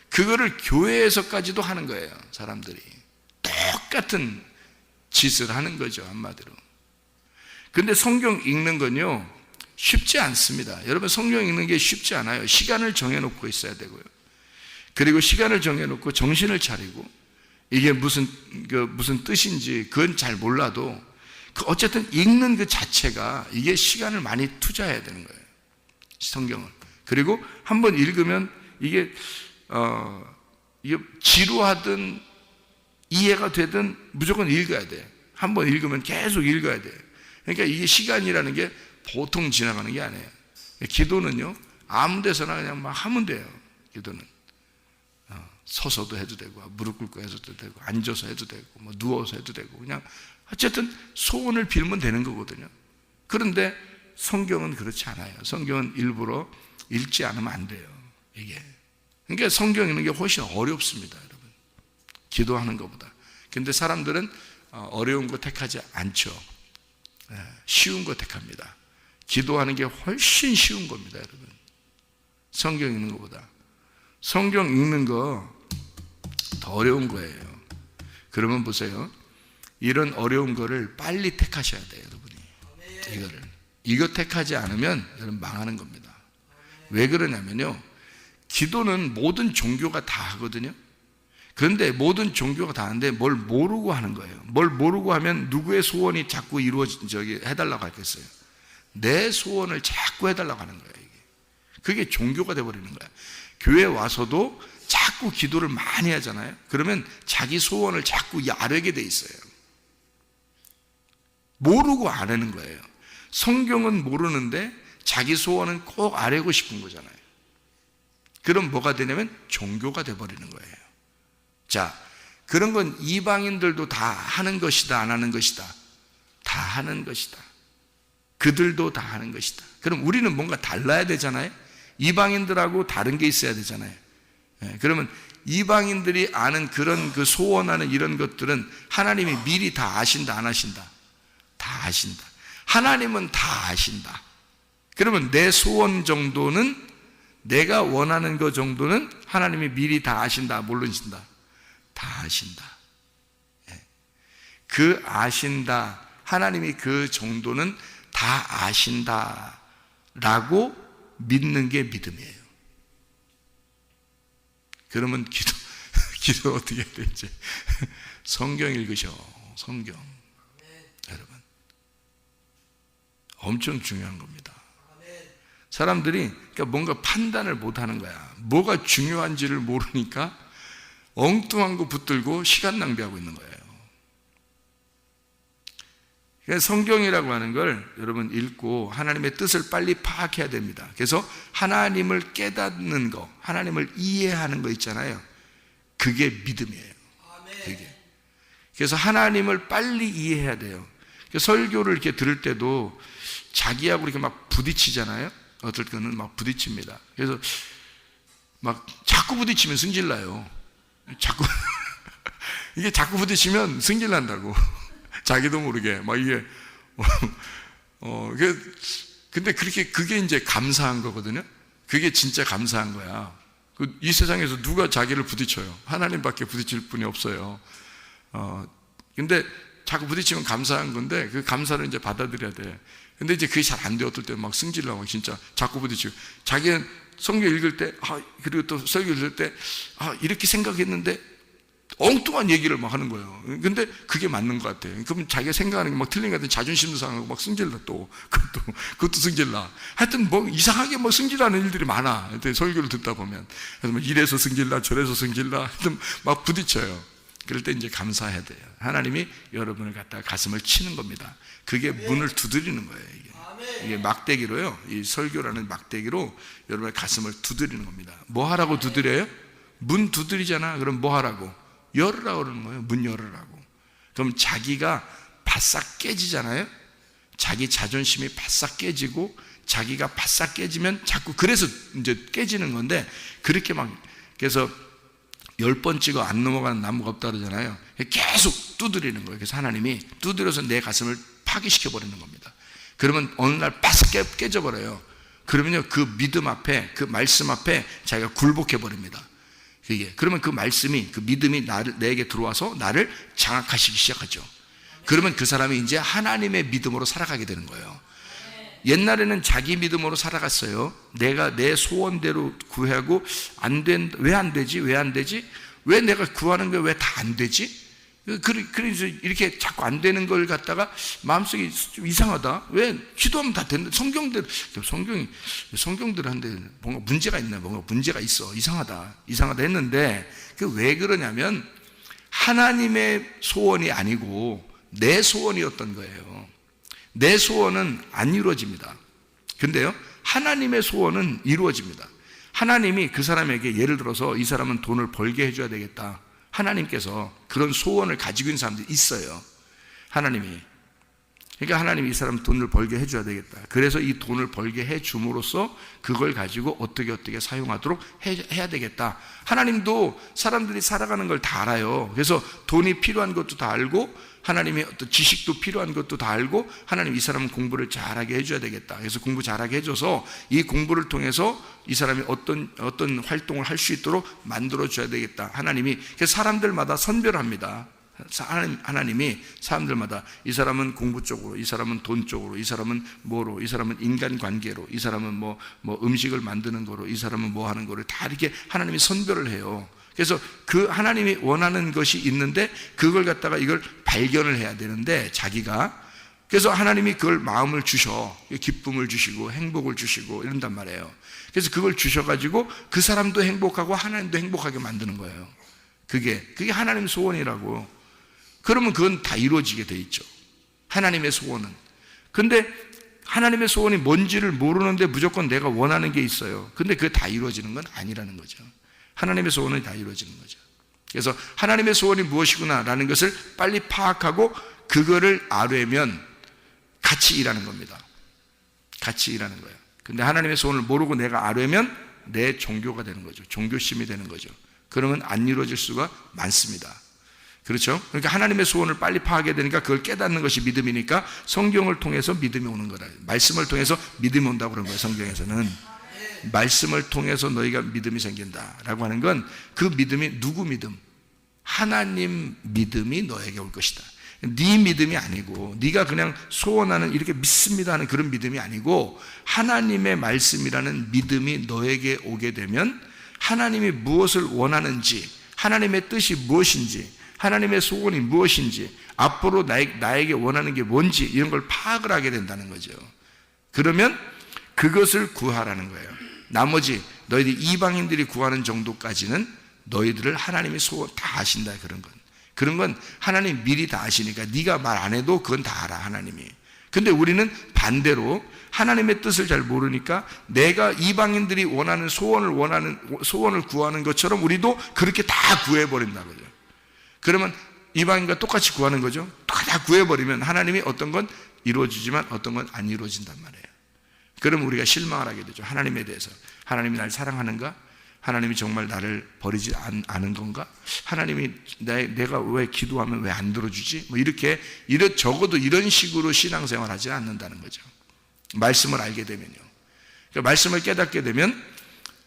그거를 교회에서까지도 하는 거예요, 사람들이. 똑같은 짓을 하는 거죠, 한마디로. 근데 성경 읽는 건요, 쉽지 않습니다. 여러분, 성경 읽는 게 쉽지 않아요. 시간을 정해놓고 있어야 되고요. 그리고 시간을 정해놓고 정신을 차리고, 이게 무슨 뜻인지 그건 잘 몰라도 어쨌든 읽는 그 자체가 이게 시간을 많이 투자해야 되는 거예요, 성경을. 그리고 한번 읽으면 이게 지루하든 이해가 되든 무조건 읽어야 돼. 한번 읽으면 계속 읽어야 돼. 그러니까 이게 시간이라는 게 보통 지나가는 게 아니에요. 기도는요, 아무 데서나 그냥 막 하면 돼요. 기도는 서서도 해도 되고, 무릎 꿇고 해도 되고, 앉아서 해도 되고, 뭐 누워서 해도 되고, 그냥 어쨌든 소원을 빌면 되는 거거든요. 그런데 성경은 그렇지 않아요. 성경은 일부러 읽지 않으면 안 돼요, 이게. 그러니까 성경 읽는 게 훨씬 어렵습니다, 여러분. 기도하는 것보다. 근데 사람들은 어려운 거 택하지 않죠. 쉬운 거 택합니다. 기도하는 게 훨씬 쉬운 겁니다, 여러분. 성경 읽는 것보다. 성경 읽는 거 더 어려운 거예요. 그러면 보세요. 이런 어려운 거를 빨리 택하셔야 돼요, 여러분이. 이거 택하지 않으면 여러분 망하는 겁니다. 왜 그러냐면요, 기도는 모든 종교가 다 하거든요. 그런데 모든 종교가 다 하는데 뭘 모르고 하는 거예요. 뭘 모르고 하면 누구의 소원이 자꾸 해달라고 하겠어요? 내 소원을 자꾸 해달라고 하는 거예요, 이게. 그게 종교가 돼버리는 거야. 교회 와서도 자꾸 기도를 많이 하잖아요. 그러면 자기 소원을 자꾸 아뢰게 돼 있어요. 모르고 아뢰는 거예요. 성경은 모르는데 자기 소원은 꼭 아뢰고 싶은 거잖아요. 그럼 뭐가 되냐면 종교가 돼버리는 거예요. 자, 그런 건 이방인들도 다 하는 것이다, 안 하는 것이다? 다 하는 것이다. 그들도 다 하는 것이다. 그럼 우리는 뭔가 달라야 되잖아요. 이방인들하고 다른 게 있어야 되잖아요. 그러면 이방인들이 아는 그런 그 소원하는 이런 것들은 하나님이 미리 다 아신다, 안 아신다? 다 아신다. 하나님은 다 아신다. 그러면 내 소원 정도는, 내가 원하는 것 정도는 하나님이 미리 다 아신다, 모르신다? 다 아신다. 그 아신다, 하나님이 그 정도는 다 아신다 라고 믿는 게 믿음이에요. 그러면 기도 어떻게 해야 될지 성경 읽으셔. 성경. 여러분, 엄청 중요한 겁니다. 사람들이 그러니까 뭔가 판단을 못하는 거야. 뭐가 중요한지를 모르니까 엉뚱한 거 붙들고 시간 낭비하고 있는 거예요. 그러니까 성경이라고 하는 걸 여러분 읽고 하나님의 뜻을 빨리 파악해야 됩니다. 그래서 하나님을 깨닫는 거, 하나님을 이해하는 거 있잖아요. 그게 믿음이에요. 그게. 그래서 하나님을 빨리 이해해야 돼요. 설교를 이렇게 들을 때도 자기하고 이렇게 막 부딪히잖아요. 어떨 때는 막 부딪힙니다. 그래서 막 자꾸 부딪히면 승질나요. 자꾸 이게 자꾸 부딪히면 승질난다고. 자기도 모르게 막 이게 근데 그게 이제 감사한 거거든요. 그게 진짜 감사한 거야. 이 세상에서 누가 자기를 부딪혀요? 하나님밖에 부딪힐 분이 없어요. 근데 자꾸 부딪히면 감사한 건데 그 감사를 이제 받아들여야 돼. 근데 이제 그게 잘 안 돼. 어떨 때 막 승질나고 진짜 자꾸 부딪히고, 자기는 성경 읽을 때 그리고 또 설교 읽을 때 이렇게 생각했는데 엉뚱한 얘기를 막 하는 거예요. 근데 그게 맞는 것 같아요. 그러면 자기가 생각하는 게 막 틀린 것 같은 자존심도 상하고 막 승질나 또 그것도 승질나. 하여튼 뭐 이상하게 뭐 승질나는 일들이 많아. 설교를 듣다 보면. 그래서 뭐 이래서 승질나 저래서 승질나 하여튼 막 부딪혀요. 그럴 때 이제 감사해야 돼요. 하나님이 여러분을 갖다가 가슴을 치는 겁니다. 그게 문을 두드리는 거예요. 이게 막대기로요. 이 설교라는 막대기로 여러분의 가슴을 두드리는 겁니다. 뭐 하라고 두드려요? 문 두드리잖아. 그럼 뭐 하라고? 열으라고 그러는 거예요. 문 열으라고. 그럼 자기가 바싹 깨지잖아요. 자기 자존심이 바싹 깨지고 자기가 바싹 깨지면 자꾸 그래서 이제 깨지는 건데, 그렇게 막 그래서 10번 찍어 안 넘어가는 나무가 없다 그러잖아요. 계속 두드리는 거예요. 그래서 하나님이 두드려서 내 가슴을 파괴시켜 버리는 겁니다. 그러면 어느 날 바싹 깨져버려요. 그러면요, 그 믿음 앞에, 그 말씀 앞에 자기가 굴복해 버립니다. 그러면 그 말씀이, 그 믿음이 내게 들어와서 나를 장악하시기 시작하죠. 그러면 그 사람이 이제 하나님의 믿음으로 살아가게 되는 거예요. 옛날에는 자기 믿음으로 살아갔어요. 내가 내 소원대로 구하고 왜 안 되지? 왜 내가 구하는 게 왜 다 안 되지? 그래서 이렇게 자꾸 안 되는 걸 갖다가 마음속에 좀 이상하다. 왜 기도하면 다 된다. 성경들한테 뭔가 문제가 있나? 뭔가 문제가 있어. 이상하다 했는데, 그 왜 그러냐면 하나님의 소원이 아니고 내 소원이었던 거예요. 내 소원은 안 이루어집니다. 근데요, 하나님의 소원은 이루어집니다. 하나님이 그 사람에게, 예를 들어서 이 사람은 돈을 벌게 해줘야 되겠다. 하나님께서 그런 소원을 가지고 있는 사람들이 있어요. 하나님이. 그러니까 하나님이 이 사람 돈을 벌게 해줘야 되겠다. 그래서 이 돈을 벌게 해줌으로써 그걸 가지고 어떻게 사용하도록 해야 되겠다. 하나님도 사람들이 살아가는 걸 다 알아요. 그래서 돈이 필요한 것도 다 알고, 하나님의 어떤 지식도 필요한 것도 다 알고, 하나님 이 사람은 공부를 잘하게 해줘야 되겠다. 그래서 공부 잘하게 해줘서 이 공부를 통해서 이 사람이 어떤 활동을 할 수 있도록 만들어줘야 되겠다. 하나님이. 그래서 사람들마다 선별합니다. 하나님이 사람들마다, 이 사람은 공부 쪽으로, 이 사람은 돈 쪽으로, 이 사람은 뭐로, 이 사람은 인간관계로, 이 사람은 뭐 음식을 만드는 거로, 이 사람은 뭐 하는 거로, 다 이렇게 하나님이 선별을 해요. 그래서 그 하나님이 원하는 것이 있는데 그걸 갖다가 이걸 발견을 해야 되는데, 자기가 그래서 하나님이 그걸 마음을 주셔. 기쁨을 주시고 행복을 주시고 이런단 말이에요. 그래서 그걸 주셔가지고 그 사람도 행복하고 하나님도 행복하게 만드는 거예요. 그게 하나님 소원이라고. 그러면 그건 다 이루어지게 돼 있죠. 하나님의 소원은. 근데 하나님의 소원이 뭔지를 모르는데 무조건 내가 원하는 게 있어요. 근데 그게 다 이루어지는 건 아니라는 거죠. 하나님의 소원은 다 이루어지는 거죠. 그래서 하나님의 소원이 무엇이구나라는 것을 빨리 파악하고 그거를 알으면 같이 일하는 겁니다. 같이 일하는 거예요. 근데 하나님의 소원을 모르고 내가 알으면 내 종교가 되는 거죠. 종교심이 되는 거죠. 그러면 안 이루어질 수가 많습니다. 그렇죠? 그러니까 하나님의 소원을 빨리 파악해야 되니까 그걸 깨닫는 것이 믿음이니까 성경을 통해서 믿음이 오는 거다. 말씀을 통해서 믿음이 온다고 그런 거예요. 성경에서는 말씀을 통해서 너희가 믿음이 생긴다라고 하는 건 그 믿음이 누구 믿음? 하나님 믿음이 너에게 올 것이다. 네 믿음이 아니고 네가 그냥 소원하는 이렇게 믿습니다 하는 그런 믿음이 아니고 하나님의 말씀이라는 믿음이 너에게 오게 되면 하나님이 무엇을 원하는지, 하나님의 뜻이 무엇인지, 하나님의 소원이 무엇인지, 앞으로 나에게 원하는 게 뭔지 이런 걸 파악을 하게 된다는 거죠. 그러면 그것을 구하라는 거예요. 나머지 너희들 이방인들이 구하는 정도까지는 너희들을 하나님의 소원 다 아신다. 그런 건 하나님 미리 다 아시니까 네가 말 안 해도 그건 다 알아, 하나님이. 근데 우리는 반대로 하나님의 뜻을 잘 모르니까 내가 이방인들이 원하는 소원을 구하는 것처럼 우리도 그렇게 다 구해버린다 거죠. 그러면 이방인과 똑같이 구하는 거죠. 다 구해버리면 하나님이 어떤 건 이루어지지만 어떤 건 안 이루어진단 말이에요. 그러면 우리가 실망을 하게 되죠. 하나님에 대해서. 하나님이 날 사랑하는가? 하나님이 정말 나를 버리지 않은 건가? 하나님이 내가 왜 기도하면 왜 안 들어주지? 이렇게 적어도 이런 식으로 신앙생활 하지 않는다는 거죠. 말씀을 알게 되면요. 그러니까 말씀을 깨닫게 되면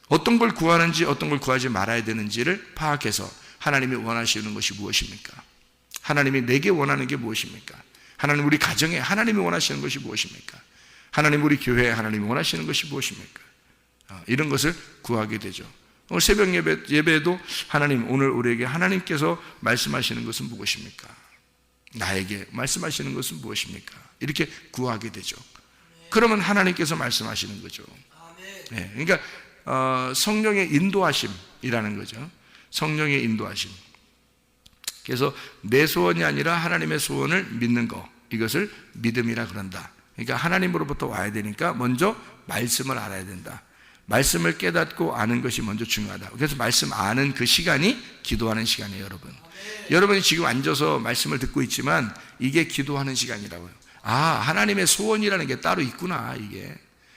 어떤 걸 구하는지 어떤 걸 구하지 말아야 되는지를 파악해서 하나님이 원하시는 것이 무엇입니까? 하나님이 내게 원하는 게 무엇입니까? 하나님 우리 가정에 하나님이 원하시는 것이 무엇입니까? 하나님 우리 교회에 하나님이 원하시는 것이 무엇입니까? 이런 것을 구하게 되죠. 오늘 새벽 예배에도 하나님 오늘 우리에게 하나님께서 말씀하시는 것은 무엇입니까? 나에게 말씀하시는 것은 무엇입니까? 이렇게 구하게 되죠. 그러면 하나님께서 말씀하시는 거죠. 네, 그러니까 성령의 인도하심이라는 거죠. 성령의 인도하심. 그래서 내 소원이 아니라 하나님의 소원을 믿는 거, 이것을 믿음이라 그런다. 그러니까 하나님으로부터 와야 되니까 먼저 말씀을 알아야 된다. 말씀을 깨닫고 아는 것이 먼저 중요하다. 그래서 말씀 아는 그 시간이 기도하는 시간이에요, 여러분. 여러분이 지금 앉아서 말씀을 듣고 있지만 이게 기도하는 시간이라고요. 하나님의 소원이라는 게 따로 있구나, 이게.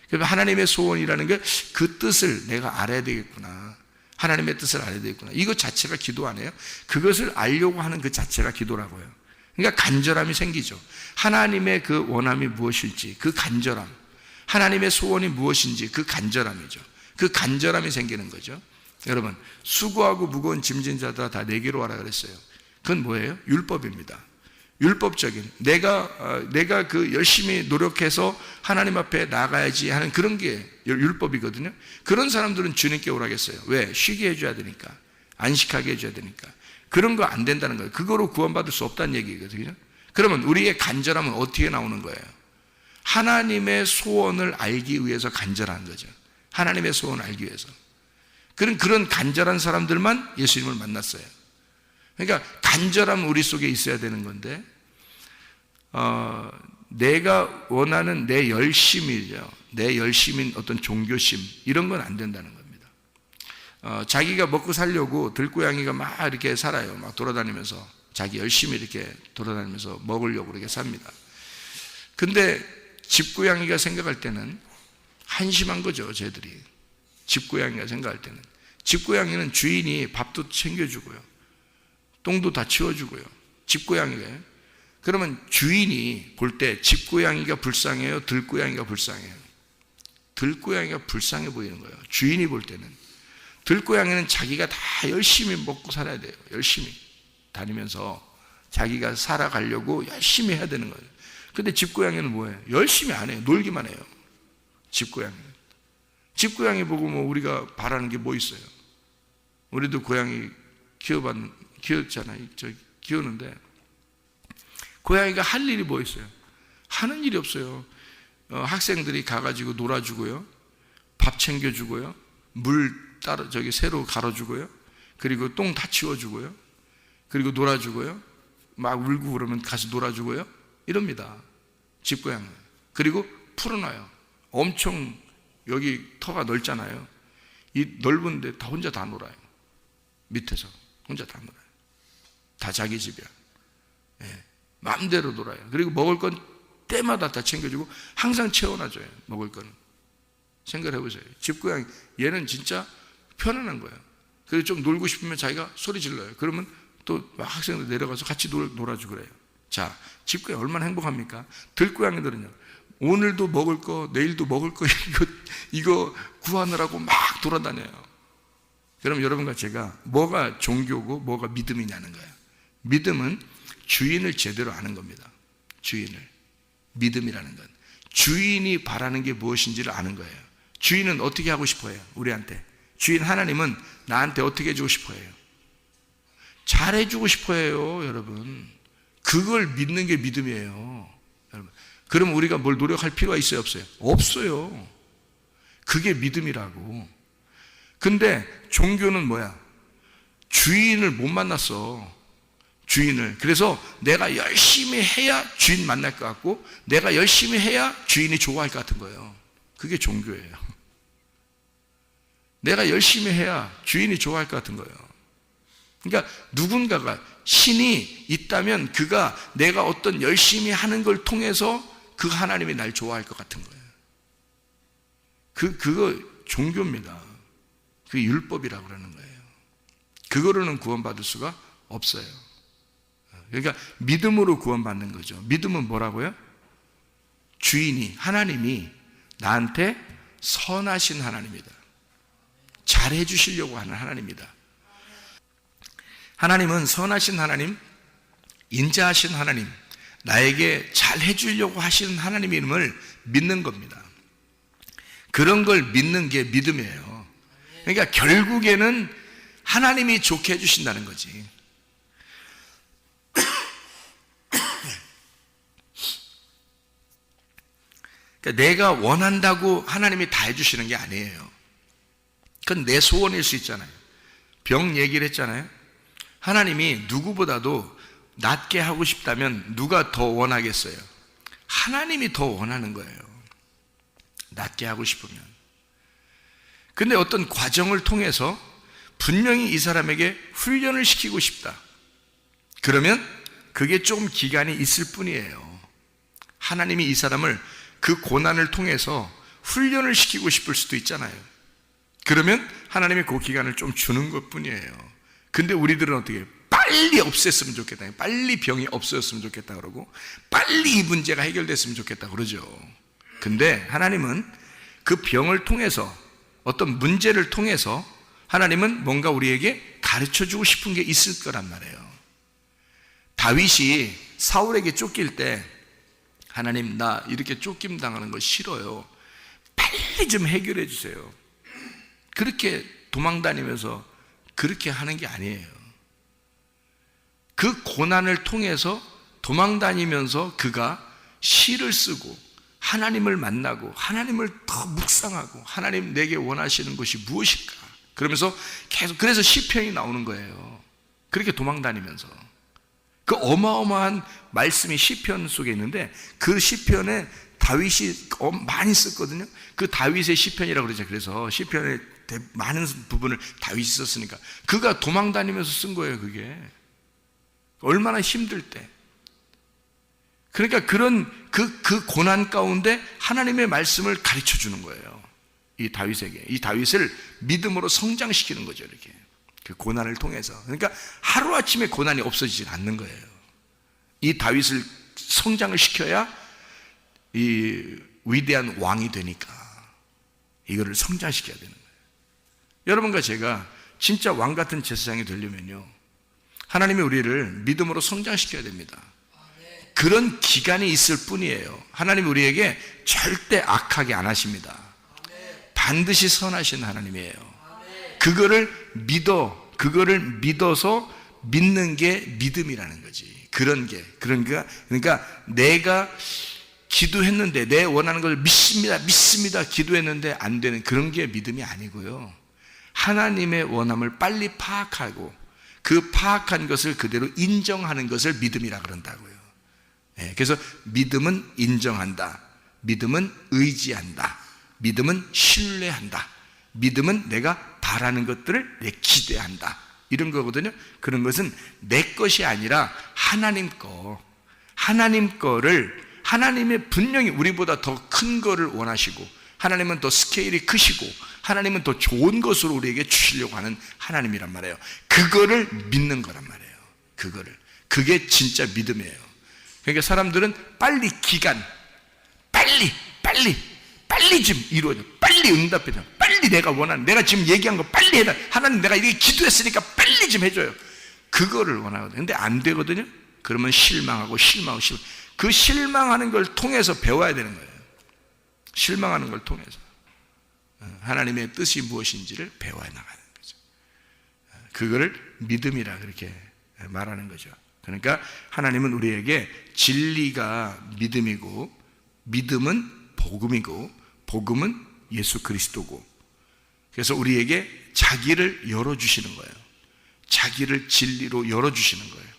그래서 하나님의 소원이라는 게 그 뜻을 내가 알아야 되겠구나. 하나님의 뜻을 알아야 되겠구나. 이것 자체가 기도 아니에요? 그것을 알려고 하는 그 자체가 기도라고요. 그러니까 간절함이 생기죠. 하나님의 그 원함이 무엇일지, 그 간절함. 하나님의 소원이 무엇인지 그 간절함이죠. 그 간절함이 생기는 거죠. 여러분, 수고하고 무거운 짐진 자들아 다 내게로 와라 그랬어요. 그건 뭐예요? 율법입니다. 율법적인 내가 그 열심히 노력해서 하나님 앞에 나가야지 하는 그런 게 율법이거든요. 그런 사람들은 주님께 오라겠어요. 왜? 쉬게 해줘야 되니까, 안식하게 해줘야 되니까. 그런 거 안 된다는 거예요. 그거로 구원받을 수 없다는 얘기거든요. 그러면 우리의 간절함은 어떻게 나오는 거예요? 하나님의 소원을 알기 위해서 간절한 거죠. 하나님의 소원을 알기 위해서. 그런 간절한 사람들만 예수님을 만났어요. 그러니까 간절함은 우리 속에 있어야 되는 건데 내가 원하는 내 열심이죠. 내 열심인 어떤 종교심 이런 건 안 된다는 겁니다. 자기가 먹고 살려고 들고양이가 막 이렇게 살아요. 막 돌아다니면서 자기 열심히 이렇게 돌아다니면서 먹으려고 이렇게 삽니다. 근데 집고양이가 생각할 때는 한심한 거죠, 쟤들이. 집고양이가 생각할 때는. 집고양이는 주인이 밥도 챙겨주고요. 똥도 다 치워주고요. 집고양이가요. 그러면 주인이 볼 때 집고양이가 불쌍해요? 들고양이가 불쌍해요? 들고양이가 불쌍해 보이는 거예요. 주인이 볼 때는. 들고양이는 자기가 다 열심히 먹고 살아야 돼요. 열심히 다니면서 자기가 살아가려고 열심히 해야 되는 거예요. 근데 집고양이는 뭐예요? 열심히 안 해요. 놀기만 해요. 집고양이는. 집고양이 보고 뭐 우리가 바라는 게 뭐 있어요? 우리도 고양이 키웠잖아요. 키우는데 고양이가 할 일이 뭐 있어요? 하는 일이 없어요. 학생들이 가가지고 놀아주고요, 밥 챙겨주고요, 물 따로 새로 갈아주고요, 그리고 똥 다 치워주고요, 그리고 놀아주고요, 막 울고 그러면 가서 놀아주고요, 이럽니다. 집고양이. 그리고 풀어놔요. 엄청 여기 터가 넓잖아요. 이 넓은데 다 혼자 다 놀아요. 밑에서 혼자 다 놀아요. 다 자기 집이야. 예, 마음대로 놀아요. 그리고 먹을 건 때마다 다 챙겨주고 항상 채워놔줘요. 먹을 거는. 생각을 해보세요. 집고양이 얘는 진짜 편안한 거예요. 그리고 좀 놀고 싶으면 자기가 소리 질러요. 그러면 또 학생들 내려가서 같이 놀아주고 그래요. 자, 집고양이 얼마나 행복합니까? 들고양이들은요, 오늘도 먹을 거, 내일도 먹을 거, 이거 구하느라고 막 돌아다녀요. 그럼 여러분과 제가 뭐가 종교고 뭐가 믿음이냐는 거예요. 믿음은 주인을 제대로 아는 겁니다. 주인을. 믿음이라는 건 주인이 바라는 게 무엇인지를 아는 거예요. 주인은 어떻게 하고 싶어 해요? 우리한테. 주인 하나님은 나한테 어떻게 해주고 싶어 해요? 잘해주고 싶어 해요, 여러분. 그걸 믿는 게 믿음이에요, 여러분. 그럼 우리가 뭘 노력할 필요가 있어요, 없어요? 없어요. 그게 믿음이라고. 근데 종교는 뭐야? 주인을 못 만났어. 주인을. 그래서 내가 열심히 해야 주인 만날 것 같고, 내가 열심히 해야 주인이 좋아할 것 같은 거예요. 그게 종교예요. 내가 열심히 해야 주인이 좋아할 것 같은 거예요. 그러니까 누군가가, 신이 있다면 그가 내가 어떤 열심히 하는 걸 통해서 그 하나님이 날 좋아할 것 같은 거예요. 그거 종교입니다. 그게 율법이라고 그러는 거예요. 그거로는 구원받을 수가 없어요. 그러니까 믿음으로 구원받는 거죠. 믿음은 뭐라고요? 주인이, 하나님이 나한테 선하신 하나님이다. 잘해 주시려고 하는 하나님이다. 하나님은 선하신 하나님, 인자하신 하나님, 나에게 잘해 주려고 하시는 하나님임을 믿는 겁니다. 그런 걸 믿는 게 믿음이에요. 그러니까 결국에는 하나님이 좋게 해주신다는 거지. 그러니까 내가 원한다고 하나님이 다 해주시는 게 아니에요. 그건 내 소원일 수 있잖아요. 병 얘기를 했잖아요. 하나님이 누구보다도 낫게 하고 싶다면 누가 더 원하겠어요? 하나님이 더 원하는 거예요. 낫게 하고 싶으면. 근데 어떤 과정을 통해서 분명히 이 사람에게 훈련을 시키고 싶다. 그러면 그게 조금 기간이 있을 뿐이에요. 하나님이 이 사람을 그 고난을 통해서 훈련을 시키고 싶을 수도 있잖아요. 그러면 하나님이 그 기간을 좀 주는 것 뿐이에요. 근데 우리들은 어떻게 해요? 빨리 없앴으면 좋겠다, 빨리 병이 없어졌으면 좋겠다 그러고, 빨리 이 문제가 해결됐으면 좋겠다 그러죠. 근데 하나님은 그 병을 통해서, 어떤 문제를 통해서 하나님은 뭔가 우리에게 가르쳐주고 싶은 게 있을 거란 말이에요. 다윗이 사울에게 쫓길 때, 하나님 나 이렇게 쫓김 당하는 거 싫어요, 빨리 좀 해결해 주세요. 그렇게 도망다니면서 그렇게 하는 게 아니에요. 그 고난을 통해서 도망다니면서 그가 시를 쓰고 하나님을 만나고 하나님을 더 묵상하고, 하나님 내게 원하시는 것이 무엇일까? 그러면서 계속, 그래서 시편이 나오는 거예요. 그렇게 도망다니면서. 그 어마어마한 말씀이 시편 속에 있는데, 그 시편에 다윗이 많이 썼거든요. 그 다윗의 시편이라고 그러죠. 그래서 시편의 많은 부분을 다윗이 썼으니까 그가 도망다니면서 쓴 거예요. 그게 얼마나 힘들 때. 그러니까 그런 그 고난 가운데 하나님의 말씀을 가르쳐 주는 거예요. 이 다윗에게. 이 다윗을 믿음으로 성장시키는 거죠. 이렇게 그 고난을 통해서. 그러니까 하루아침에 고난이 없어지지 않는 거예요. 이 다윗을 성장을 시켜야 이 위대한 왕이 되니까 이거를 성장시켜야 되는 거예요. 여러분과 제가 진짜 왕 같은 제사장이 되려면요, 하나님이 우리를 믿음으로 성장시켜야 됩니다. 그런 기간이 있을 뿐이에요. 하나님이 우리에게 절대 악하게 안 하십니다. 반드시 선하신 하나님이에요. 그거를 믿어서 믿는 게 믿음이라는 거지. 그러니까 내가 기도했는데 내 원하는 걸 믿습니다 기도했는데 안 되는 그런 게 믿음이 아니고요. 하나님의 원함을 빨리 파악하고 그 파악한 것을 그대로 인정하는 것을 믿음이라 그런다고요. 그래서 믿음은 인정한다, 믿음은 의지한다, 믿음은 신뢰한다, 믿음은 내가 바라는 것들을 내 기대한다, 이런 거거든요. 그런 것은 내 것이 아니라 하나님 거를 하나님의 분명히 우리보다 더 큰 거를 원하시고, 하나님은 더 스케일이 크시고, 하나님은 더 좋은 것으로 우리에게 주시려고 하는 하나님이란 말이에요. 그거를 믿는 거란 말이에요. 그게 진짜 믿음이에요. 그러니까 사람들은 빨리 빨리 좀 이루어져, 빨리 응답해줘, 빨리 내가 원하는, 내가 지금 얘기한 거 빨리 해라, 하나님 내가 이렇게 기도했으니까 빨리 좀 해줘요. 그거를 원하거든요. 근데 안 되거든요. 그러면 실망하고 그 실망하는 걸 통해서 배워야 되는 거예요. 실망하는 걸 통해서 하나님의 뜻이 무엇인지를 배워야 나가는 거죠. 그거를 믿음이라 그렇게 말하는 거죠. 그러니까 하나님은 우리에게 진리가 믿음이고, 믿음은 복음이고, 복음은 예수 그리스도고, 그래서 우리에게 자기를 열어주시는 거예요. 자기를 진리로 열어주시는 거예요.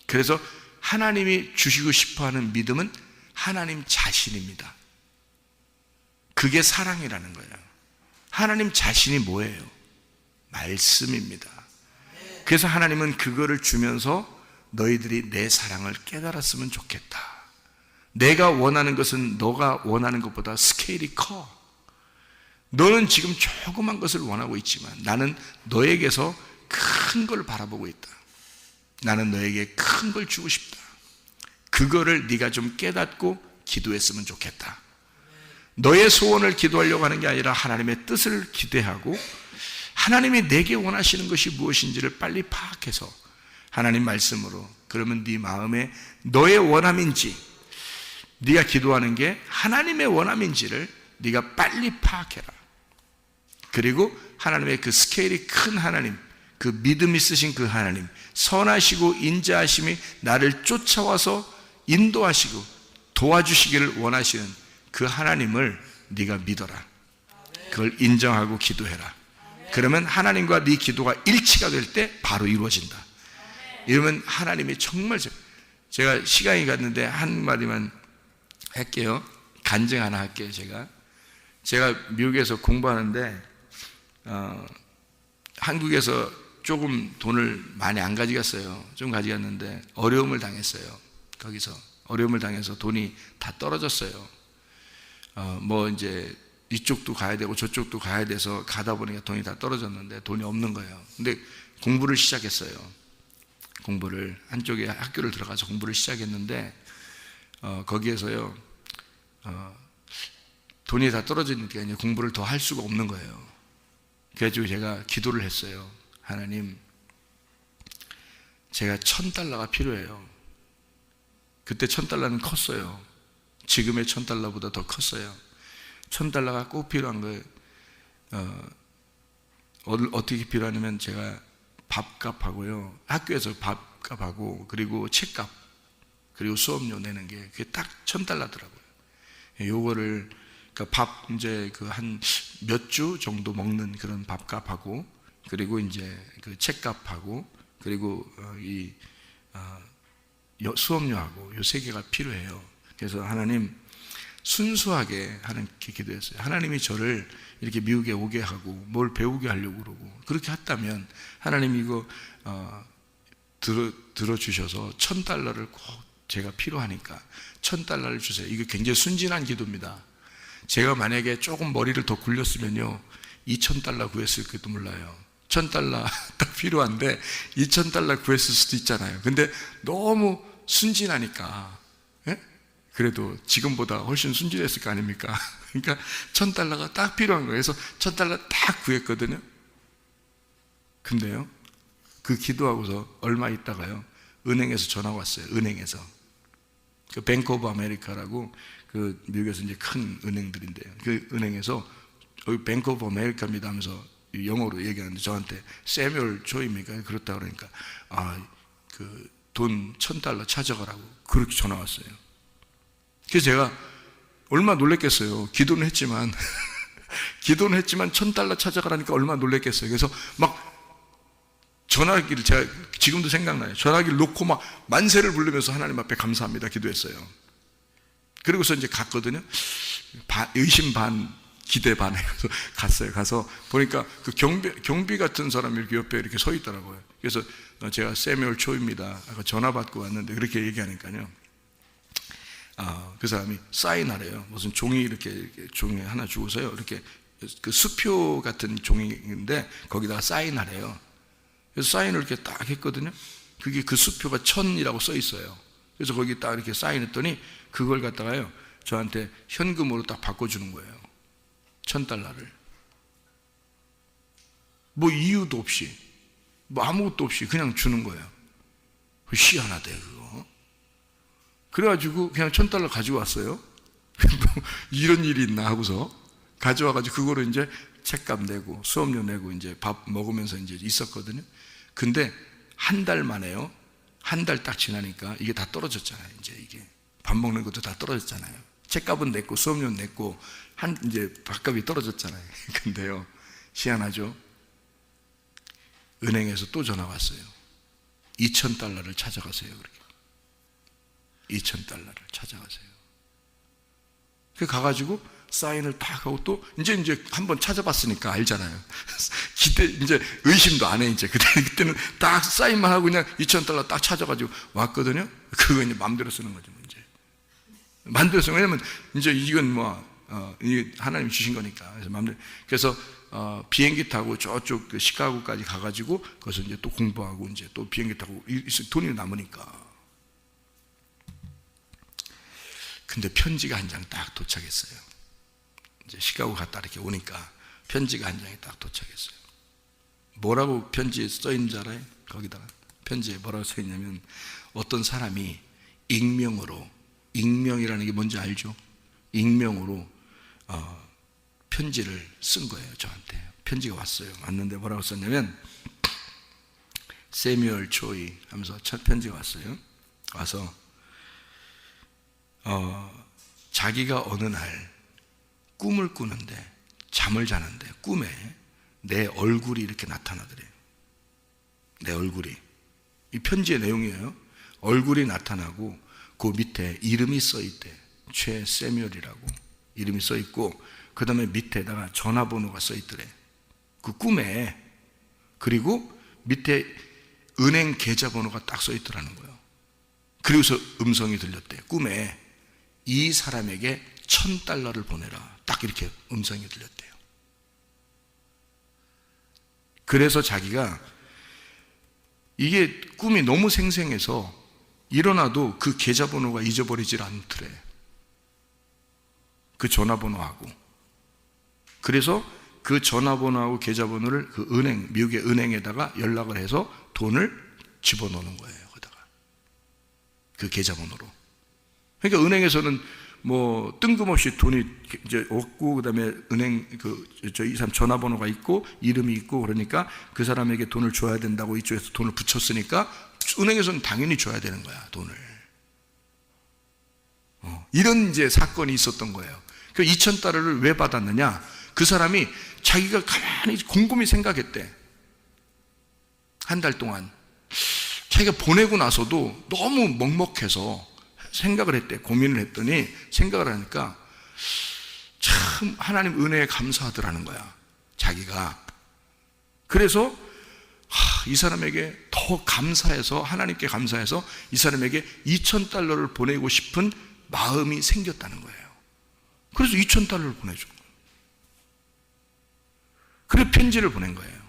그래서 하나님이 주시고 싶어하는 믿음은 하나님 자신입니다. 그게 사랑이라는 거예요. 하나님 자신이 뭐예요? 말씀입니다. 그래서 하나님은 그거를 주면서 너희들이 내 사랑을 깨달았으면 좋겠다. 내가 원하는 것은 너가 원하는 것보다 스케일이 커. 너는 지금 조그만 것을 원하고 있지만 나는 너에게서 큰 걸 바라보고 있다. 나는 너에게 큰 걸 주고 싶다. 그거를 네가 좀 깨닫고 기도했으면 좋겠다. 너의 소원을 기도하려고 하는 게 아니라 하나님의 뜻을 기대하고, 하나님이 내게 원하시는 것이 무엇인지를 빨리 파악해서 하나님 말씀으로, 그러면 네 마음에 너의 원함인지, 네가 기도하는 게 하나님의 원함인지를 네가 빨리 파악해라. 그리고 하나님의 그 스케일이 큰 하나님, 그 믿음 있으신 그 하나님, 선하시고 인자하심이 나를 쫓아와서 인도하시고 도와주시기를 원하시는 그 하나님을 네가 믿어라. 그걸 인정하고 기도해라. 그러면 하나님과 네 기도가 일치가 될 때 바로 이루어진다. 이러면 하나님이 정말, 제가 시간이 갔는데 한 마디만 할게요. 간증 하나 할게요. 제가 미국에서 공부하는데 한국에서 조금 돈을 많이 안 가져갔어요. 좀 가져갔는데 어려움을 당했어요. 거기서 어려움을 당해서 돈이 다 떨어졌어요. 뭐 이제 이쪽도 가야 되고 저쪽도 가야 돼서 가다 보니까 돈이 다 떨어졌는데 돈이 없는 거예요. 근데 공부를 시작했어요. 공부를 한쪽에 학교를 들어가서 공부를 시작했는데 거기에서요 돈이 다 떨어지니까 이제 공부를 더 할 수가 없는 거예요. 그래가지고 제가 기도를 했어요. 하나님, 제가 $1,000가 필요해요. 그때 $1,000는 컸어요. 지금의 $1,000보다 더 컸어요. $1,000가 꼭 필요한 거예요. 어떻게 필요하냐면 제가 밥값하고요, 학교에서 밥값하고, 그리고 책값, 그리고 수업료 내는 게 그게 딱 $1,000더라고요. 요거를, 그러니까 밥 이제 그 한 몇 주 정도 먹는 그런 밥값하고, 그리고 이제 그 책값하고, 그리고 이 수업료하고 요 세 개가 필요해요. 그래서 하나님, 순수하게 하는 기도했어요. 하나님이 저를 이렇게 미국에 오게 하고 뭘 배우게 하려고 그러고 그렇게 했다면 하나님 이거 들어주셔서 $1,000를 꼭 제가 필요하니까 $1,000를 주세요. 이거 굉장히 순진한 기도입니다. 제가 만약에 조금 머리를 더 굴렸으면요 $2,000 구했을지도 몰라요. $1,000 딱 필요한데 $2,000 구했을 수도 있잖아요. 근데 너무 순진하니까, 예? 그래도 지금보다 훨씬 순진했을 거 아닙니까? 그러니까 $1,000가 딱 필요한 거예요. 그래서 $1,000 딱 구했거든요. 근데요, 그 기도하고서 얼마 있다가요, 은행에서 전화가 왔어요. 은행에서. 그 뱅크 오브 아메리카라고 그 미국에서 이제 큰 은행들인데요. 그 은행에서 여기 뱅크 오브 아메리카입니다 하면서 영어로 얘기하는데 저한테 세뮤얼 조입니까? 그렇다 그러니까 그 돈 $1,000 찾아가라고 그렇게 전화 왔어요. 그래서 제가 얼마나 놀랬겠어요. 기도는 했지만 기도는 했지만 $1,000 찾아가라니까 얼마나 놀랬겠어요. 그래서 막 전화기를, 제가 지금도 생각나요. 전화기를 놓고 막 만세를 부르면서 하나님 앞에 감사합니다 기도했어요. 그리고서 이제 갔거든요. 의심 반 기대 반 해서 갔어요. 가서 보니까 그 경비 같은 사람이 이렇게 옆에 이렇게 서 있더라고요. 그래서 제가 세뮤얼 초입니다. 아까 전화 받고 왔는데 그렇게 얘기하니까요. 그 사람이 사인하래요. 무슨 종이 이렇게 종이 하나 주고서요. 이렇게 그 수표 같은 종이인데 거기다가 사인하래요. 그래서 사인을 이렇게 딱 했거든요. 그게 그 수표가 1000이라고 써 있어요. 그래서 거기 딱 이렇게 사인했더니 그걸 갖다가요 저한테 현금으로 딱 바꿔주는 거예요. $1,000를. 뭐 이유도 없이, 뭐 아무것도 없이 그냥 주는 거예요. 희한하대 그거. 그래가지고 그냥 $1,000 가지고 왔어요. 이런 일이 있나 하고서 가져와가지고 그거를 이제 책값 내고 수업료 내고 이제 밥 먹으면서 이제 있었거든요. 근데 한 달 만에요. 한 달 딱 지나니까 이게 다 떨어졌잖아요. 이제 이게 밥 먹는 것도 다 떨어졌잖아요. 책값은 냈고 수업료는 냈고 이제 밥값이 떨어졌잖아요. 근데요, 희한하죠. 은행에서 또 전화 왔어요. $2,000를 찾아가세요. 그렇게 $2,000를 찾아가세요. 그 가가지고 사인을 딱 하고 또 이제 한번 찾아봤으니까 알잖아요. 이제 의심도 안 해. 이제 그때는 딱 사인만 하고 그냥 $2,000 딱 찾아가지고 왔거든요. 그거 이제 마음대로 쓰는 거죠. 이제 마음대로 쓰는, 왜냐면 이제 이건 이게 하나님 주신 거니까. 그래서 마음대로. 그래서 비행기 타고 저쪽 그 시카고까지 가가지고 거기서 이제 또 공부하고 이제 또 비행기 타고 돈이 남으니까. 근데 편지가 한 장 딱 도착했어요. 이제 시카고 갔다 이렇게 오니까 편지가 한 장이 딱 도착했어요. 뭐라고 편지에 써 있는 줄 알아요? 거기다가 편지에 뭐라고 써 있냐면, 어떤 사람이 익명이라는 게 뭔지 알죠? 익명으로 편지를 쓴 거예요. 저한테 편지가 왔어요. 왔는데 뭐라고 썼냐면, 세뮤얼 초이 하면서 첫 편지가 왔어요. 와서 자기가 어느 날 꿈을 꾸는데, 잠을 자는데 꿈에 내 얼굴이 이렇게 나타나더래요. 내 얼굴이, 이 편지의 내용이에요. 얼굴이 나타나고 그 밑에 이름이 써 있대. 최세뮤얼이라고 이름이 써 있고, 그 다음에 밑에다가 전화번호가 써 있더래, 그 꿈에. 그리고 밑에 은행 계좌번호가 딱 써 있더라는 거예요. 그리고서 음성이 들렸대. 꿈에 이 사람에게 $1,000를 보내라. 딱 이렇게 음성이 들렸대요. 그래서 자기가 이게 꿈이 너무 생생해서 일어나도 그 계좌번호가 잊어버리질 않더래. 그 전화번호하고. 그래서 그 전화번호하고 계좌번호를 그 미국의 은행에다가 연락을 해서 돈을 집어넣는 거예요. 거기다가 그 계좌번호로. 그러니까 은행에서는 뭐 뜬금없이 돈이 이제 없고, 그다음에 은행 이 사람 전화번호가 있고 이름이 있고, 그러니까 그 사람에게 돈을 줘야 된다고 이쪽에서 돈을 붙였으니까 은행에서는 당연히 줘야 되는 거야, 돈을. 이런 이제 사건이 있었던 거예요. 그 $2,000를 왜 받았느냐? 그 사람이 자기가 가만히 곰곰이 생각했대. 한 달 동안 자기가 보내고 나서도 너무 먹먹해서 생각을 했대. 고민을 했더니 생각을 하니까 참 하나님 은혜에 감사하더라는 거야, 자기가. 그래서 이 사람에게 더 감사해서, 하나님께 감사해서 이 사람에게 $2,000를 보내고 싶은 마음이 생겼다는 거예요. 그래서 $2,000를 보내준 거예요. 그래서 편지를 보낸 거예요.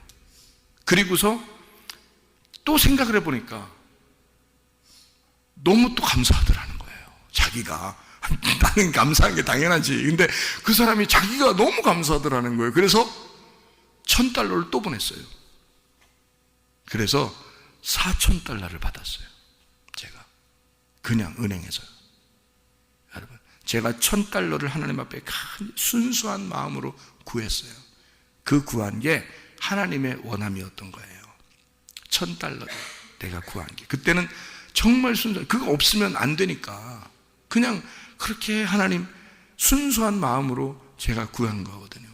그리고서 또 생각을 해보니까 너무 또 감사하더라는 거예요, 자기가. 나는 감사한 게 당연하지. 근데 그 사람이 자기가 너무 감사하더라는 거예요. 그래서 $1,000를 또 보냈어요. 그래서 $4,000를 받았어요, 제가. 그냥 은행에서요. 여러분, 제가 $1,000를 하나님 앞에 순수한 마음으로 구했어요. 그 구한 게 하나님의 원함이었던 거예요. $1,000를 내가 구한 게. 그때는 정말 순수, 그거 없으면 안 되니까 그냥 그렇게 하나님 순수한 마음으로 제가 구한 거거든요.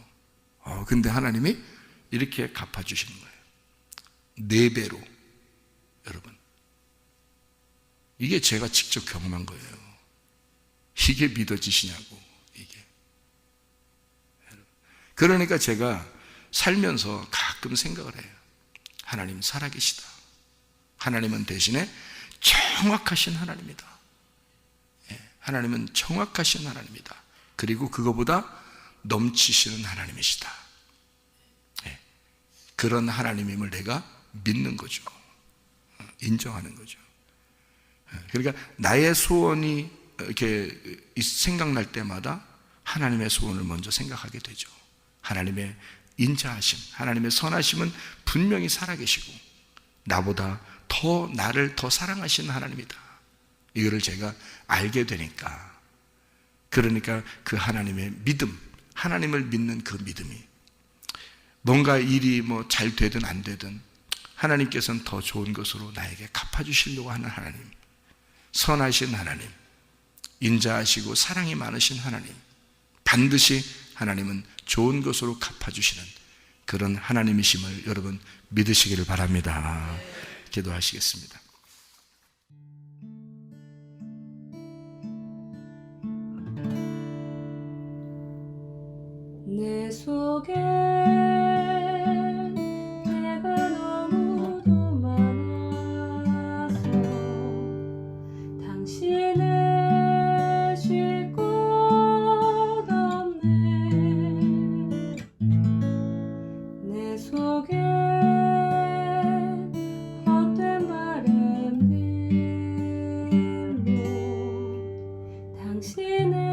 근데 하나님이 이렇게 갚아주시는 거예요. 4배로. 여러분, 이게 제가 직접 경험한 거예요. 이게 믿어지시냐고. 이게. 그러니까 제가 살면서 가끔 생각을 해요. 하나님 살아계시다. 하나님은 대신에 정확하신 하나님이다. 하나님은 정확하신 하나님이다. 그리고 그거보다 넘치시는 하나님이시다. 그런 하나님임을 내가 믿는 거죠. 인정하는 거죠. 그러니까 나의 소원이 이렇게 생각날 때마다 하나님의 소원을 먼저 생각하게 되죠. 하나님의 인자하심, 하나님의 선하심은 분명히 살아계시고 나보다 나를 더 사랑하시는 하나님이다. 이거를 제가 알게 되니까, 그러니까 그 하나님의 믿음, 하나님을 믿는 그 믿음이 뭔가 일이 잘 되든 안 되든 하나님께서는 더 좋은 것으로 나에게 갚아주시려고 하는 하나님, 선하신 하나님, 인자하시고 사랑이 많으신 하나님, 반드시 하나님은 좋은 것으로 갚아주시는 그런 하나님이심을 여러분 믿으시기를 바랍니다. 기도하시겠습니다. 내 속에 내가 너무도 많아서 당신을 쉴 곳 없네. 내 속에 헛된 바램들로 당신을